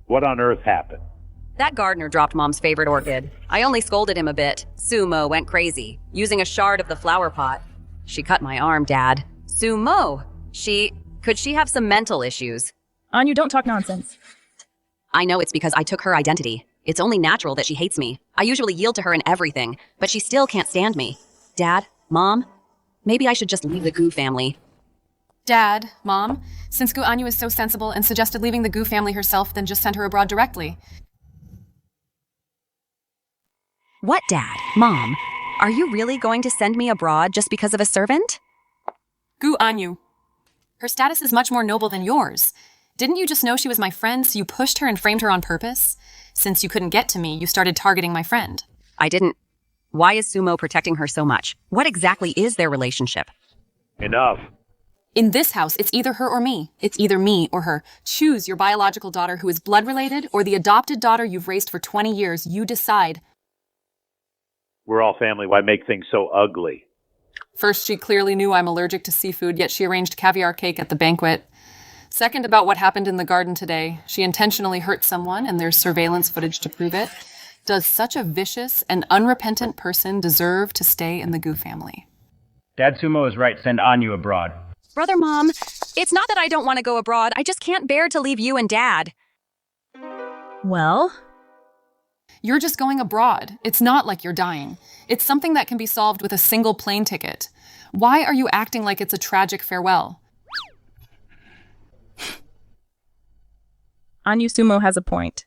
What on earth happened? That gardener dropped Mom's favorite orchid. I only scolded him a bit. Sumo went crazy, using a shard of the flower pot. She cut my arm, Dad. Sumo! Could she have some mental issues? Anyu, don't talk nonsense. I know it's because I took her identity. It's only natural that she hates me. I usually yield to her in everything, but she still can't stand me. Dad, Mom, maybe I should just leave the Gu family. Dad, Mom, since Gu Anyu is so sensible and suggested leaving the Gu family herself, then just send her abroad directly. What, Dad? Mom? Are you really going to send me abroad just because of a servant? Gu Anyu. Her status is much more noble than yours. Didn't you just know she was my friend, so you pushed her and framed her on purpose? Since you couldn't get to me, you started targeting my friend. I didn't. Why is Sumo protecting her so much? What exactly is their relationship? Enough. In this house, it's either her or me. It's either me or her. Choose your biological daughter who is blood-related or the adopted daughter you've raised for 20 years. You decide. We're all family. Why make things so ugly? First, she clearly knew I'm allergic to seafood, yet she arranged caviar cake at the banquet. Second, about what happened in the garden today. She intentionally hurt someone, and there's surveillance footage to prove it. Does such a vicious and unrepentant person deserve to stay in the Gu family? Dad Sumo is right. Send Anyu abroad. Brother, Mom, it's not that I don't want to go abroad. I just can't bear to leave you and Dad. Well? You're just going abroad. It's not like you're dying. It's something that can be solved with a single plane ticket. Why are you acting like it's a tragic farewell? Anyu Sumo has a point.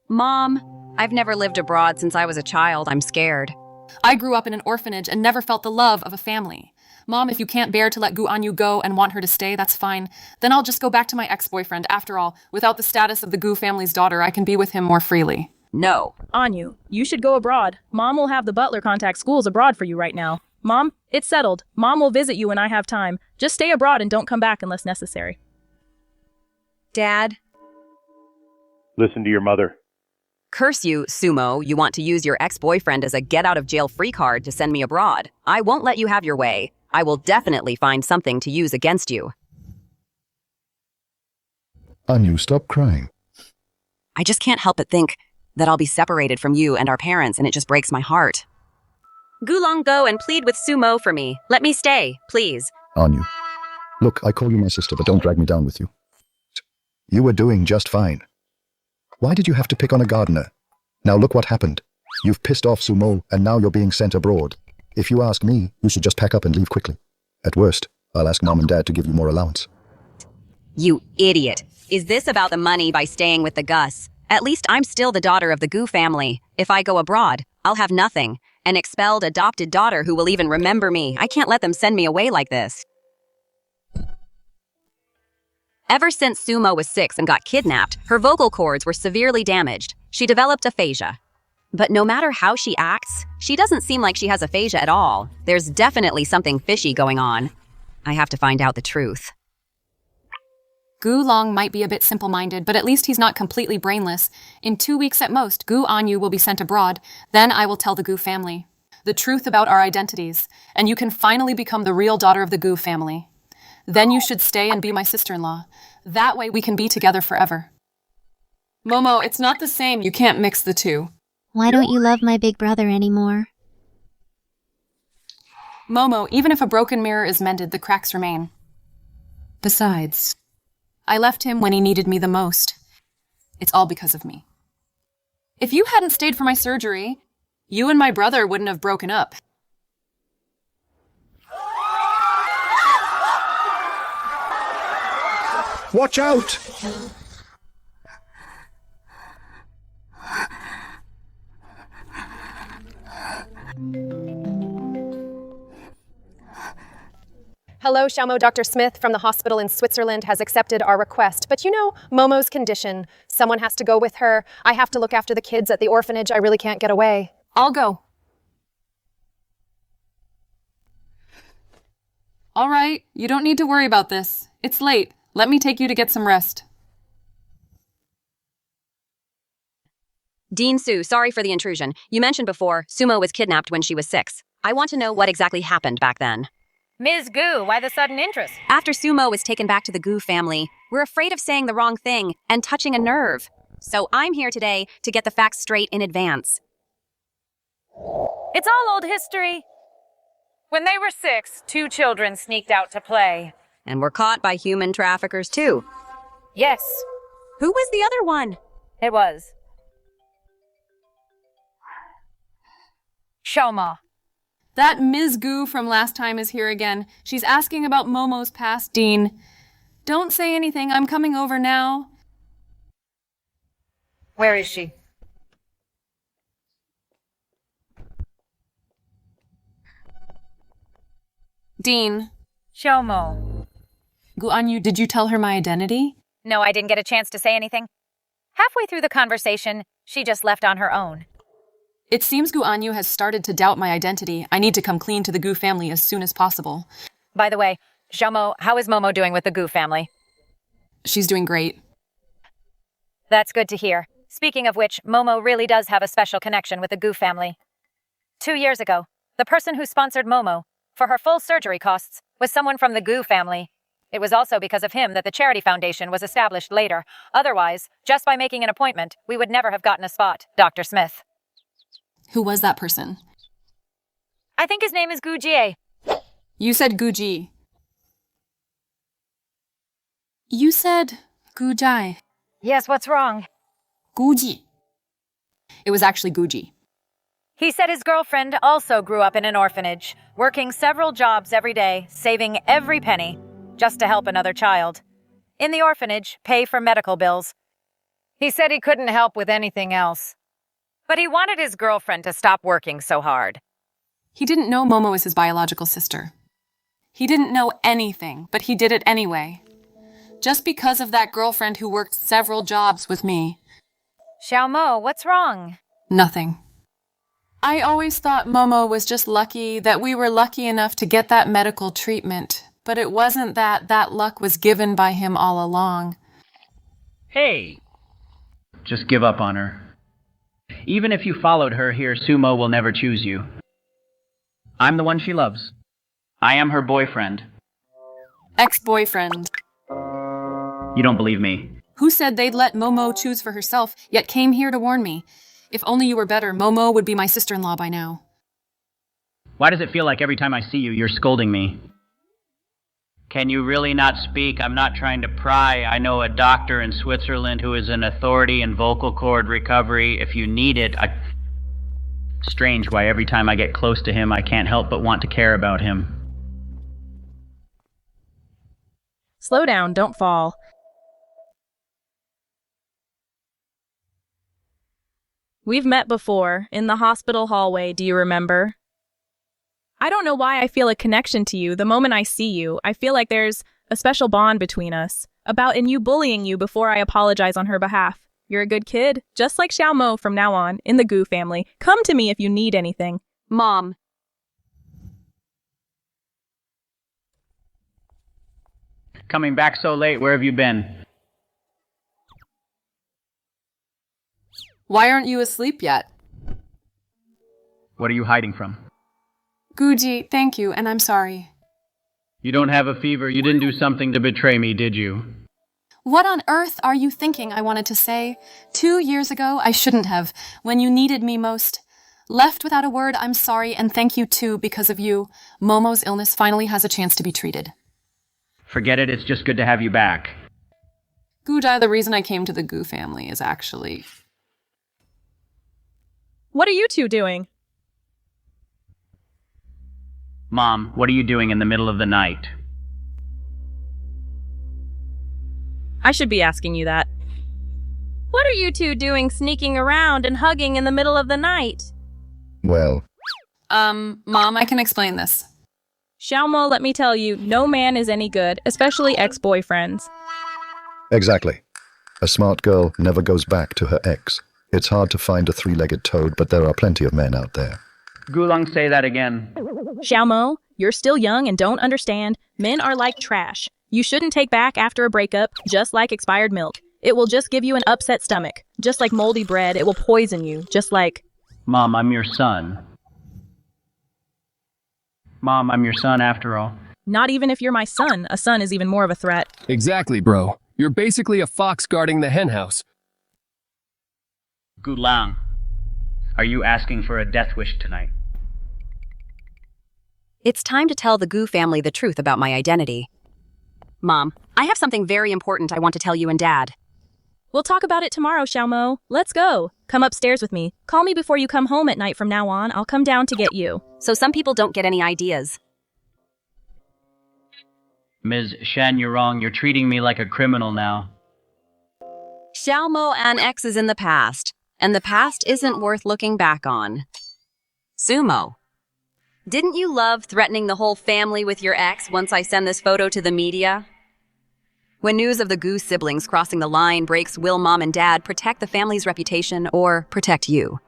Mom, I've never lived abroad since I was a child. I'm scared. I grew up in an orphanage and never felt the love of a family. Mom, if you can't bear to let Gu Anyu go and want her to stay, that's fine. Then I'll just go back to my ex-boyfriend. After all, without the status of the Gu family's daughter, I can be with him more freely. No. Anyu, you should go abroad. Mom will have the butler contact schools abroad for you right now. Mom, it's settled. Mom will visit you when I have time. Just stay abroad and don't come back unless necessary. Dad? Listen to your mother. Curse you, Sumo. You want to use your ex-boyfriend as a get-out-of-jail-free card to send me abroad. I won't let you have your way. I will definitely find something to use against you. Anyu, stop crying. I just can't help but think that I'll be separated from you and our parents, and it just breaks my heart. Gulong, go and plead with Sumo for me. Let me stay, please. Anyu. Look, I call you my sister, but don't drag me down with you. You were doing just fine. Why did you have to pick on a gardener? Now look what happened. You've pissed off Sumo, and now you're being sent abroad. If you ask me, you should just pack up and leave quickly. At worst, I'll ask Mom and Dad to give you more allowance. You idiot. Is this about the money by staying with the Gus? At least I'm still the daughter of the Gu family. If I go abroad, I'll have nothing. An expelled adopted daughter who will even remember me. I can't let them send me away like this. Ever since Sumo was 6 and got kidnapped, her vocal cords were severely damaged. She developed aphasia. But no matter how she acts, she doesn't seem like she has aphasia at all. There's definitely something fishy going on. I have to find out the truth. Gu Long might be a bit simple-minded, but at least he's not completely brainless. In 2 weeks at most, Gu Anyu will be sent abroad. Then I will tell the Gu family the truth about our identities, and you can finally become the real daughter of the Gu family. Then you should stay and be my sister-in-law. That way we can be together forever. Momo, it's not the same. You can't mix the two. Why don't you love my big brother anymore? Momo, even if a broken mirror is mended, the cracks remain. Besides, I left him when he needed me the most. It's all because of me. If you hadn't stayed for my surgery, you and my brother wouldn't have broken up. Watch out! Hello, Xiaomo. Dr. Smith from the hospital in Switzerland has accepted our request. But you know, Momo's condition. Someone has to go with her. I have to look after the kids at the orphanage. I really can't get away. I'll go. All right, you don't need to worry about this. It's late. Let me take you to get some rest. Dean Su, sorry for the intrusion. You mentioned before, Sumo was kidnapped when she was 6. I want to know what exactly happened back then. Ms. Gu, why the sudden interest? After Sumo was taken back to the Gu family, we're afraid of saying the wrong thing and touching a nerve. So I'm here today to get the facts straight in advance. It's all old history. When they were 6, 2 children sneaked out to play. And were caught by human traffickers too. Yes. Who was the other one? It was Xiaoma. That Ms. Gu from last time is here again. She's asking about Momo's past. Dean, don't say anything. I'm coming over now. Where is she? Dean. Xiaomo. Gu Anyu, did you tell her my identity? No, I didn't get a chance to say anything. Halfway through the conversation, she just left on her own. It seems Gu Anyu has started to doubt my identity. I need to come clean to the Gu family as soon as possible. By the way, Xiaomo, how is Momo doing with the Gu family? She's doing great. That's good to hear. Speaking of which, Momo really does have a special connection with the Gu family. 2 years ago, the person who sponsored Momo for her full surgery costs was someone from the Gu family. It was also because of him that the charity foundation was established later. Otherwise, just by making an appointment, we would never have gotten a spot, Dr. Smith. Who was that person? I think his name is Gu Jie. You said Gu Ji. You said Gu Jai. Yes, what's wrong? Gu Ji. It was actually Gu Ji. He said his girlfriend also grew up in an orphanage, working several jobs every day, saving every penny, just to help another child. In the orphanage, pay for medical bills. He said he couldn't help with anything else. But he wanted his girlfriend to stop working so hard. He didn't know Momo is his biological sister. He didn't know anything, but he did it anyway. Just because of that girlfriend who worked several jobs with me. Xiaomo, what's wrong? Nothing. I always thought Momo was just lucky that we were lucky enough to get that medical treatment, but it wasn't that luck was given by him all along. Hey! Just give up on her. Even if you followed her here, Sumo will never choose you. I'm the one she loves. I am her boyfriend. Ex-boyfriend. You don't believe me. Who said they'd let Momo choose for herself, yet came here to warn me? If only you were better, Momo would be my sister-in-law by now. Why does it feel like every time I see you, you're scolding me? Can you really not speak? I'm not trying to pry. I know a doctor in Switzerland who is an authority in vocal cord recovery. If you need it, Strange why every time I get close to him, I can't help but want to care about him. Slow down, don't fall. We've met before, in the hospital hallway, do you remember? I don't know why I feel a connection to you the moment I see you. I feel like there's a special bond between us. About in you bullying you before I apologize on her behalf. You're a good kid, just like Xiaomo from now on, in the Gu family. Come to me if you need anything. Mom. Coming back so late, where have you been? Why aren't you asleep yet? What are you hiding from? Guji, thank you, and I'm sorry. You don't have a fever. You didn't do something to betray me, did you? What on earth are you thinking I wanted to say? 2 years ago, I shouldn't have, when you needed me most. Left without a word, I'm sorry, and thank you too, because of you. Momo's illness finally has a chance to be treated. Forget it, it's just good to have you back. Gujai, the reason I came to the Gu family is actually... What are you two doing? Mom, what are you doing in the middle of the night? I should be asking you that. What are you two doing sneaking around and hugging in the middle of the night? Well... Mom, I can explain this. Xiaomo, let me tell you, no man is any good, especially ex-boyfriends. Exactly. A smart girl never goes back to her ex. It's hard to find a three-legged toad, but there are plenty of men out there. Gulang, say that again. Xiaomo, you're still young and don't understand. Men are like trash. You shouldn't take back after a breakup, just like expired milk. It will just give you an upset stomach. Just like moldy bread, it will poison you, just like... Mom, I'm your son. Mom, I'm your son after all. Not even if you're my son. A son is even more of a threat. Exactly, bro. You're basically a fox guarding the henhouse. Gulang, are you asking for a death wish tonight? It's time to tell the Gu family the truth about my identity. Mom, I have something very important I want to tell you and Dad. We'll talk about it tomorrow, Xiaomo. Let's go. Come upstairs with me. Call me before you come home at night from now on. I'll come down to get you. So some people don't get any ideas. Ms. Shen, you're wrong. You're treating me like a criminal now. Xiaomo and X is in the past, and the past isn't worth looking back on. Sumo, didn't you love threatening the whole family with your ex once I send this photo to the media? When news of the Gu siblings crossing the line breaks, will mom and dad protect the family's reputation or protect you?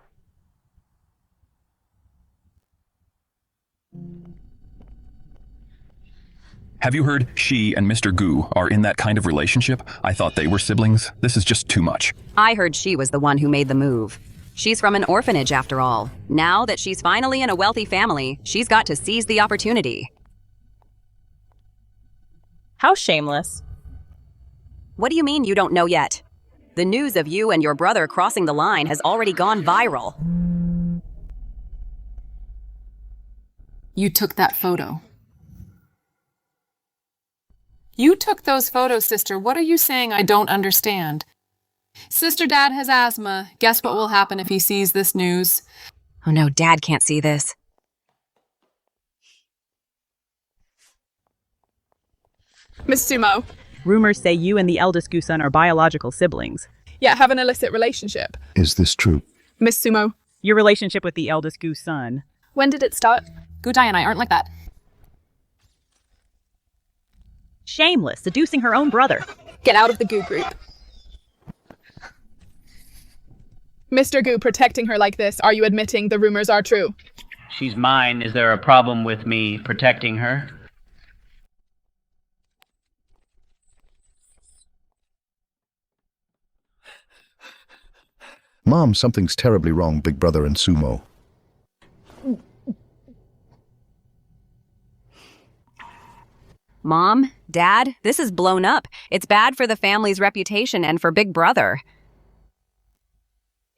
Have you heard she and Mr. Gu are in that kind of relationship? I thought they were siblings. This is just too much. I heard she was the one who made the move. She's from an orphanage after all. Now that she's finally in a wealthy family, she's got to seize the opportunity. How shameless. What do you mean you don't know yet? The news of you and your brother crossing the line has already gone viral. You took that photo. You took those photos, sister. What are you saying I don't understand? Sister, Dad has asthma. Guess what will happen if he sees this news? Oh no, Dad can't see this. Miss Sumo. Rumors say you and the eldest Gu son are biological siblings. Yeah, have an illicit relationship. Is this true? Miss Sumo. Your relationship with the eldest Gu son. When did it start? Gudai and I aren't like that. Shameless, seducing her own brother. Get out of the Gu group. Mr. Gu protecting her like this, are you admitting the rumors are true? She's mine. Is there a problem with me protecting her? Mom, something's terribly wrong, Big Brother and Sumo. Mom, Dad, this is blown up. It's bad for the family's reputation and for Big Brother.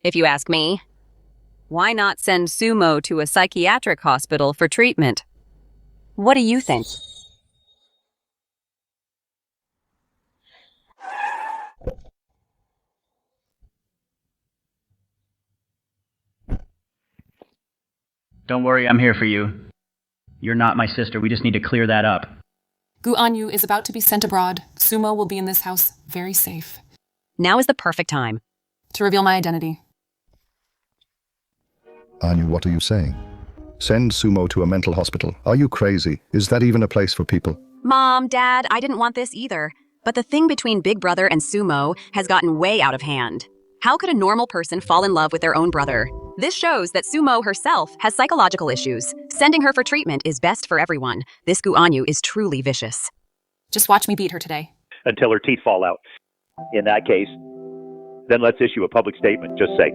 If you ask me, why not send Sumo to a psychiatric hospital for treatment? What do you think? Don't worry, I'm here for you. You're not my sister. We just need to clear that up. Gu Anyu is about to be sent abroad. Sumo will be in this house, very safe. Now is the perfect time. To reveal my identity. Anyu, what are you saying? Send Sumo to a mental hospital. Are you crazy? Is that even a place for people? Mom, Dad, I didn't want this either. But the thing between Big Brother and Sumo has gotten way out of hand. How could a normal person fall in love with their own brother? This shows that Sumo herself has psychological issues. Sending her for treatment is best for everyone. This Gu Anyu is truly vicious. Just watch me beat her today. Until her teeth fall out. In that case, then let's issue a public statement. Just say.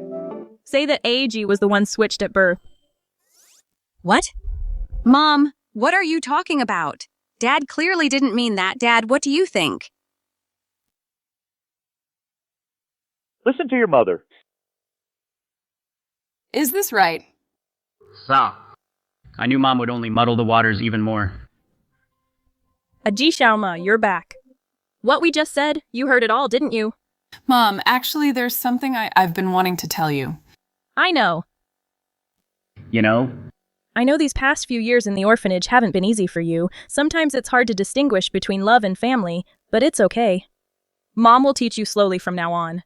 Say that AG was the one switched at birth. What? Mom, what are you talking about? Dad clearly didn't mean that. Dad, what do you think? Listen to your mother. Is this right? So, I knew Mom would only muddle the waters even more. Aji Xiaoma, you're back. What we just said, you heard it all, didn't you? Mom, actually, there's something I've been wanting to tell you. I know. You know? I know these past few years in the orphanage haven't been easy for you. Sometimes it's hard to distinguish between love and family, but it's okay. Mom will teach you slowly from now on.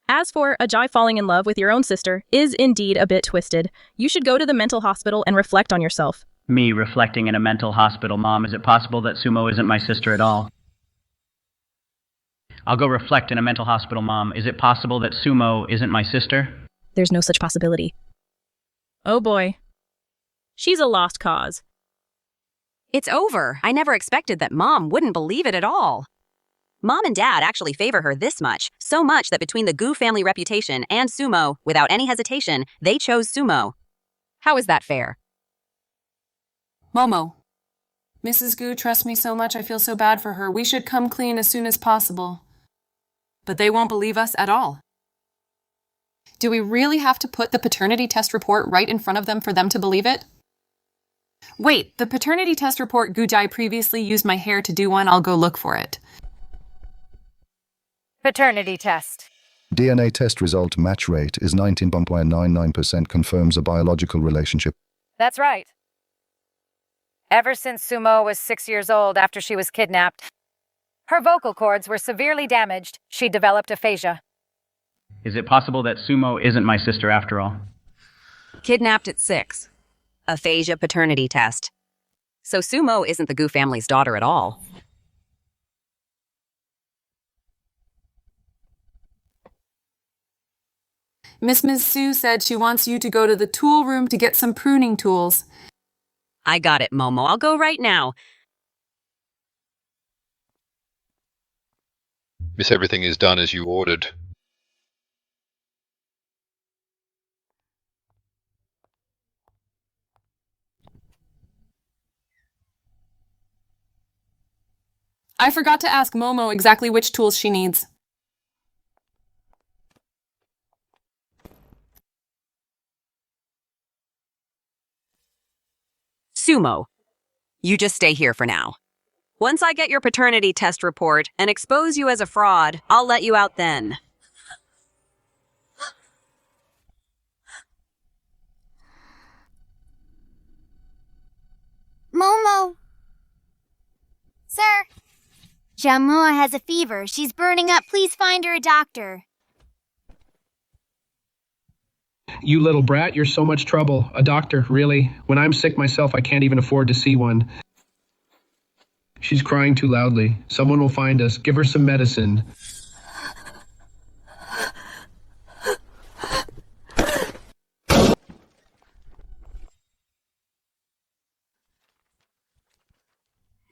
As for Ajay falling in love with your own sister is indeed a bit twisted. You should go to the mental hospital and reflect on yourself. Me reflecting in a mental hospital, Mom. Is it possible that Sumo isn't my sister at all? I'll go reflect in a mental hospital, Mom. Is it possible that Sumo isn't my sister? There's no such possibility. Oh boy. She's a lost cause. It's over. I never expected that Mom wouldn't believe it at all. Mom and Dad actually favor her this much, so much that between the Gu family reputation and Sumo, without any hesitation, they chose Sumo. How is that fair? Momo. Mrs. Gu trusts me so much I feel so bad for her. We should come clean as soon as possible. But they won't believe us at all. Do we really have to put the paternity test report right in front of them for them to believe it? Wait, the paternity test report Gujai previously used my hair to do one. I'll go look for it. Paternity test. DNA test result match rate is 19.99% confirms a biological relationship. That's right. Ever since Sumo was 6 years old after she was kidnapped, her vocal cords were severely damaged. She developed aphasia. Is it possible that Sumo isn't my sister after all? Kidnapped at 6. Aphasia paternity test. So Sumo isn't the Gu family's daughter at all. Miss Sue said she wants you to go to the tool room to get some pruning tools. I got it, Momo. I'll go right now. Miss, everything is done as you ordered. I forgot to ask Momo exactly which tools she needs. Sumo, you just stay here for now. Once I get your paternity test report and expose you as a fraud, I'll let you out then. Momo! Sir! Xiaomo has a fever. She's burning up. Please find her a doctor. You little brat, you're so much trouble. A doctor, really? When I'm sick myself, I can't even afford to see one. She's crying too loudly. Someone will find us. Give her some medicine.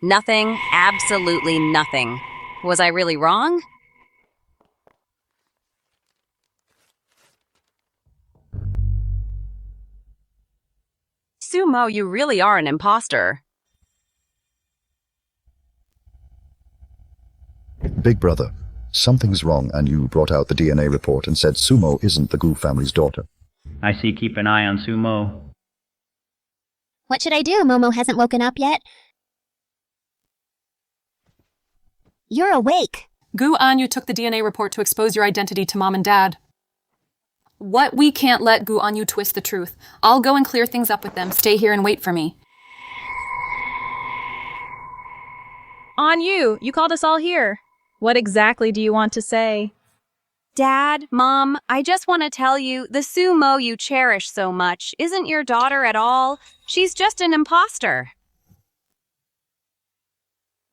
Nothing, absolutely nothing. Was I really wrong? Sumo, you really are an imposter. Big brother, something's wrong and you brought out the DNA report and said Sumo isn't the Gu family's daughter. I see keep an eye on Sumo. What should I do? Momo hasn't woken up yet. You're awake. Gu Anyu took the DNA report to expose your identity to Mom and Dad. What? We can't let Gu Anyu twist the truth. I'll go and clear things up with them. Stay here and wait for me. Anyu, you called us all here. What exactly do you want to say? Dad, Mom, I just want to tell you, the Sumo you cherish so much isn't your daughter at all. She's just an imposter.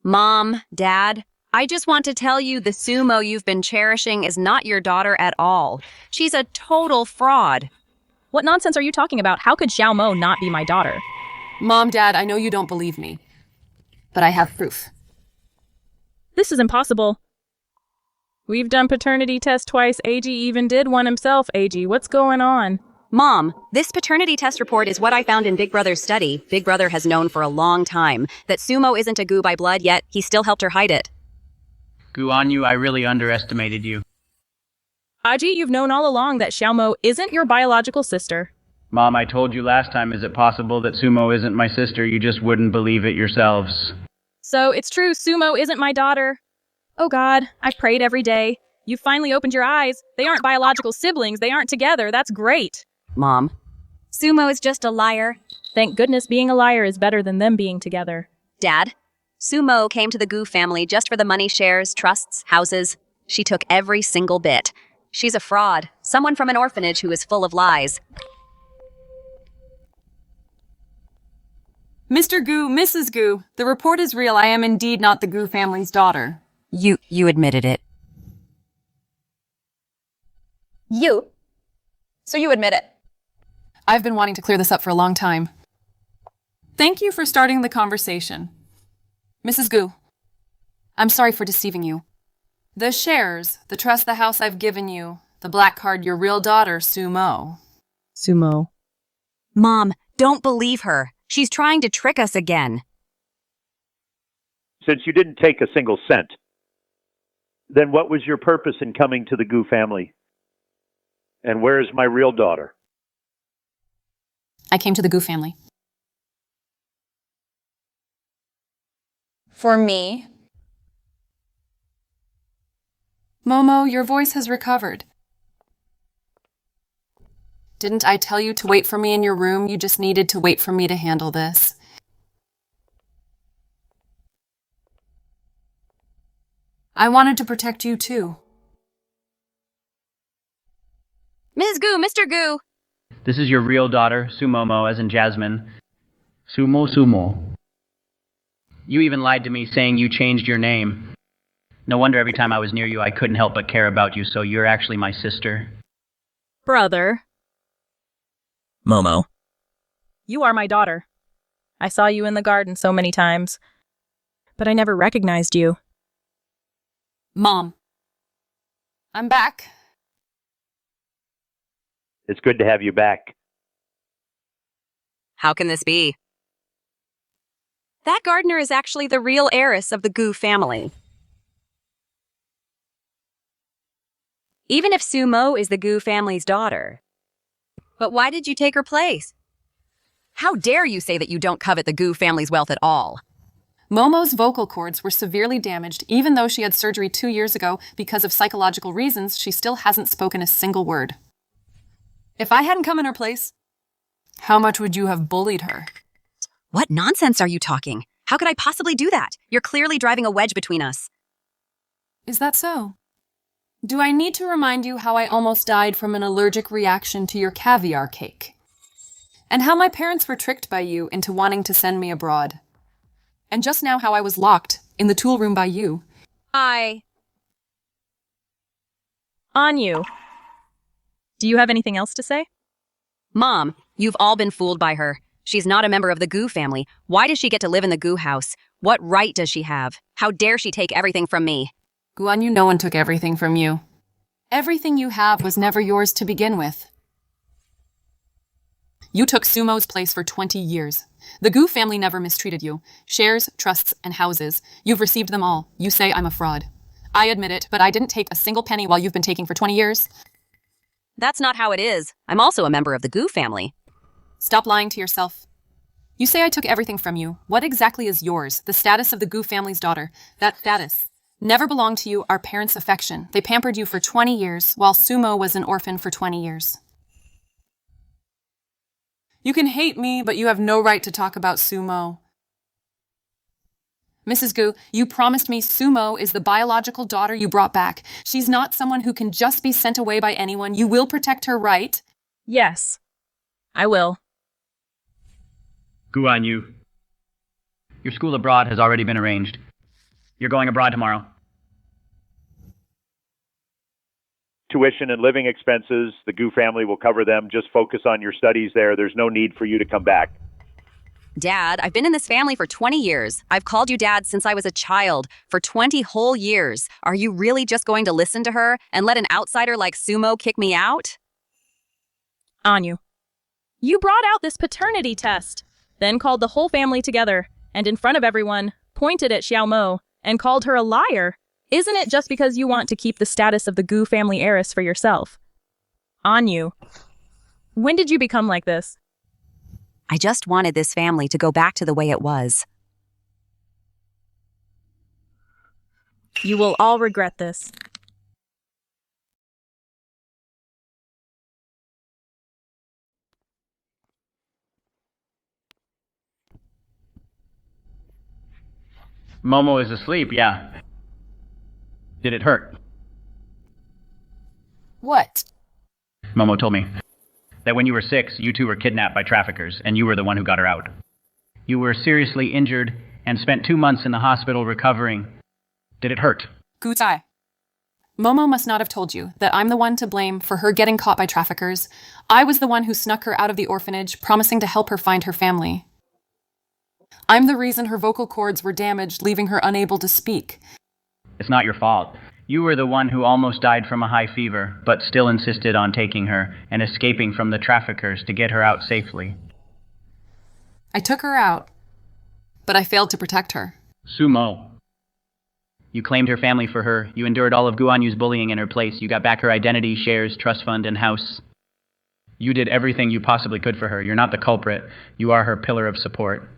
Mom, Dad, I just want to tell you the Sumo you've been cherishing is not your daughter at all. She's a total fraud. What nonsense are you talking about? How could Xiaomo not be my daughter? Mom, Dad, I know you don't believe me, but I have proof. This is impossible. We've done paternity tests twice. AG even did one himself. AG, what's going on? Mom, this paternity test report is what I found in Big Brother's study. Big Brother has known for a long time that Sumo isn't a Gu by blood, yet he still helped her hide it. Gu Anyu, I really underestimated you. Aji, you've known all along that Xiaomo isn't your biological sister. Mom, I told you last time, is it possible that Sumo isn't my sister? You just wouldn't believe it yourselves. So it's true, Sumo isn't my daughter. Oh God, I've prayed every day. You finally opened your eyes. They aren't biological siblings. They aren't together. That's great. Mom, Sumo is just a liar. Thank goodness being a liar is better than them being together. Dad, Sumo came to the Gu family just for the money shares, trusts, houses. She took every single bit. She's a fraud, someone from an orphanage who is full of lies. Mr. Gu, Mrs. Gu, the report is real. I am indeed not the Gu family's daughter. You admitted it. You? So you admit it? I've been wanting to clear this up for a long time. Thank you for starting the conversation. Mrs. Gu, I'm sorry for deceiving you. The shares, the trust the house I've given you, the black card, your real daughter, Sumo. Sumo. Mom, don't believe her. She's trying to trick us again. Since you didn't take a single cent, then what was your purpose in coming to the Gu family? And where is my real daughter? I came to the Gu family. For me? Momo, your voice has recovered. Didn't I tell you to wait for me in your room? You just needed to wait for me to handle this. I wanted to protect you too. Ms. Goo, Mr. Goo! This is your real daughter, Sumomo, as in Jasmine. Sumo. You even lied to me saying you changed your name. No wonder every time I was near you I couldn't help but care about you, so you're actually my sister. Brother. Momo. You are my daughter. I saw you in the garden so many times, but I never recognized you. Mom. I'm back. It's good to have you back. How can this be? That gardener is actually the real heiress of the Goo family. Even if Sumo is the Goo family's daughter. But why did you take her place? How dare you say that you don't covet the Goo family's wealth at all? Momo's vocal cords were severely damaged. Even though she had surgery 2 years ago because of psychological reasons, she still hasn't spoken a single word. If I hadn't come in her place, how much would you have bullied her? What nonsense are you talking? How could I possibly do that? You're clearly driving a wedge between us. Is that so? Do I need to remind you how I almost died from an allergic reaction to your caviar cake? And how my parents were tricked by you into wanting to send me abroad? And just now how I was locked in the tool room by you? On you. Do you have anything else to say? Mom, you've all been fooled by her. She's not a member of the Goo family. Why does she get to live in the Goo house? What right does she have? How dare she take everything from me? Guan Yu, no one took everything from you. Everything you have was never yours to begin with. You took Sumo's place for 20 years. The Goo family never mistreated you. Shares, trusts, and houses. You've received them all. You say I'm a fraud. I admit it, but I didn't take a single penny while you've been taking for 20 years. That's not how it is. I'm also a member of the Goo family. Stop lying to yourself. You say I took everything from you. What exactly is yours? The status of the Goo family's daughter. That status never belonged to you. Our parents' affection. They pampered you for 20 years, while Sumo was an orphan for 20 years. You can hate me, but you have no right to talk about Sumo. Mrs. Goo, you promised me Sumo is the biological daughter you brought back. She's not someone who can just be sent away by anyone. You will protect her, right? Yes, I will. Guan Yu. Your school abroad has already been arranged. You're going abroad tomorrow. Tuition and living expenses, the Goo family will cover them. Just focus on your studies there. There's no need for you to come back. Dad, I've been in this family for 20 years. I've called you Dad since I was a child, for 20 whole years. Are you really just going to listen to her and let an outsider like Sumo kick me out? Anyu. You brought out this paternity test, then called the whole family together, and in front of everyone, pointed at Xiaomo and called her a liar. Isn't it just because you want to keep the status of the Goo family heiress for yourself? Anyu. When did you become like this? I just wanted this family to go back to the way it was. You will all regret this. Momo is asleep, yeah. Did it hurt? What? Momo told me that when you were 6, you two were kidnapped by traffickers, and you were the one who got her out. You were seriously injured and spent 2 months in the hospital recovering. Did it hurt? Gutai. Momo must not have told you that I'm the one to blame for her getting caught by traffickers. I was the one who snuck her out of the orphanage, promising to help her find her family. I'm the reason her vocal cords were damaged, leaving her unable to speak. It's not your fault. You were the one who almost died from a high fever, but still insisted on taking her and escaping from the traffickers to get her out safely. I took her out, but I failed to protect her. Sumo. You claimed her family for her. You endured all of Guan Yu's bullying in her place. You got back her identity, shares, trust fund, and house. You did everything you possibly could for her. You're not the culprit. You are her pillar of support.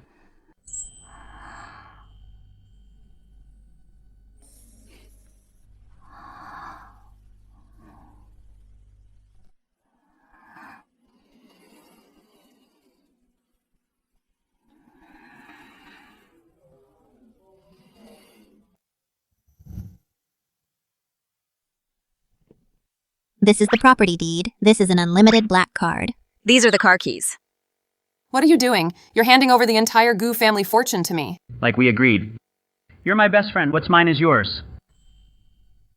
This is the property deed. This is an unlimited black card. These are the car keys. What are you doing? You're handing over the entire Gu family fortune to me. Like we agreed. You're my best friend. What's mine is yours.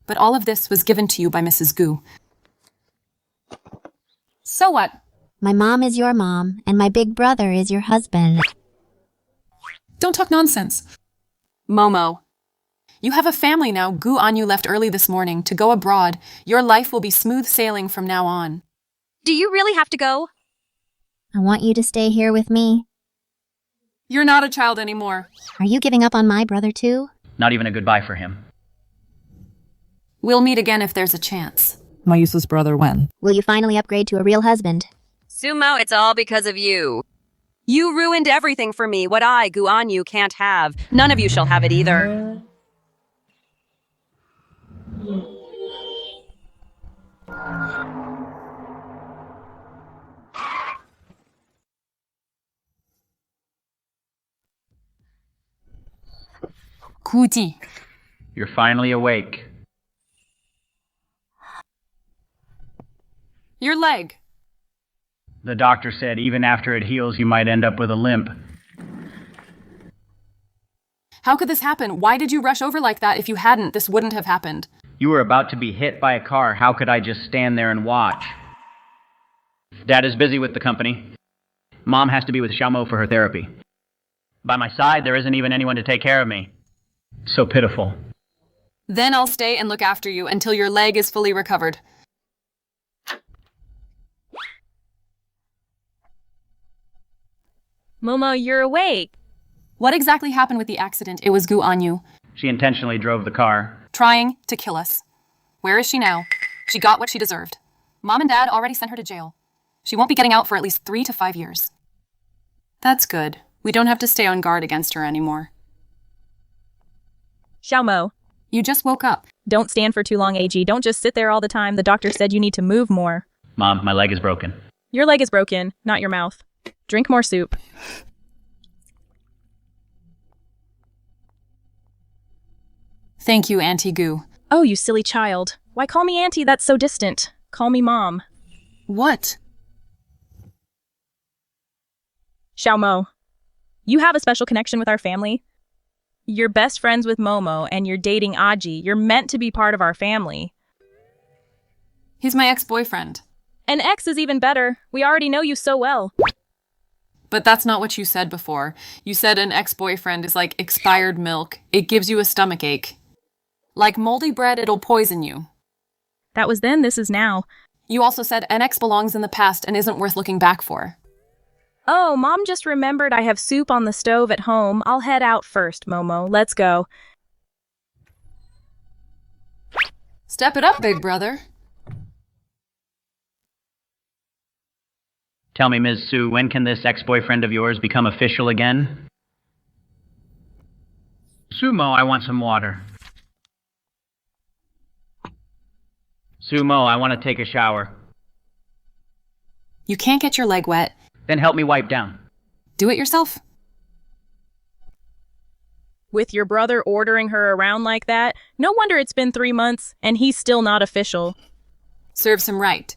But all of this was given to you by Mrs. Gu. So what? My mom is your mom, and my big brother is your husband. Don't talk nonsense. Momo, you have a family now. Gu Anyu left early this morning to go abroad. Your life will be smooth sailing from now on. Do you really have to go? I want you to stay here with me. You're not a child anymore. Are you giving up on my brother too? Not even a goodbye for him. We'll meet again if there's a chance. My useless brother when? Will you finally upgrade to a real husband? Sumo, it's all because of you. You ruined everything for me, what I, Gu Anyu, can't have. None of you shall have it either. Guji. You're finally awake. Your leg. The doctor said even after it heals, you might end up with a limp. How could this happen? Why did you rush over like that? If you hadn't, this wouldn't have happened. You were about to be hit by a car. How could I just stand there and watch? Dad is busy with the company. Mom has to be with Xiaomo for her therapy. By my side, there isn't even anyone to take care of me. So pitiful. Then I'll stay and look after you until your leg is fully recovered. Momo, you're awake. What exactly happened with the accident? It was Gu Anyu. She intentionally drove the car. Trying to kill us. Where is she now? She got what she deserved. Mom and Dad already sent her to jail. She won't be getting out for at least 3 to 5 years. That's good. We don't have to stay on guard against her anymore. Xiaomo. You just woke up. Don't stand for too long, AG. Don't just sit there all the time. The doctor said you need to move more. Mom, my leg is broken. Your leg is broken, not your mouth. Drink more soup. Thank you, Auntie Gu. Oh, you silly child. Why call me Auntie? That's so distant. Call me Mom. What? Xiaomo, you have a special connection with our family. You're best friends with Momo, and you're dating Aji. You're meant to be part of our family. He's my ex-boyfriend. An ex is even better. We already know you so well. But that's not what you said before. You said an ex-boyfriend is like expired milk. It gives you a stomachache. Like moldy bread, it'll poison you. That was then, this is now. You also said an ex belongs in the past and isn't worth looking back for. Oh, Mom just remembered I have soup on the stove at home. I'll head out first, Momo. Let's go. Step it up, big brother. Tell me, Ms. Su, when can this ex-boyfriend of yours become official again? Sumo, I want some water. Sumo, I want to take a shower. You can't get your leg wet. Then help me wipe down. Do it yourself. With your brother ordering her around like that, no wonder it's been 3 months and he's still not official. Serves him right.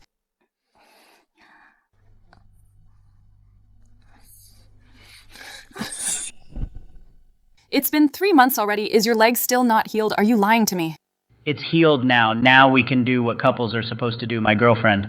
It's been 3 months already. Is your leg still not healed? Are you lying to me? It's healed now. Now we can do what couples are supposed to do, my girlfriend.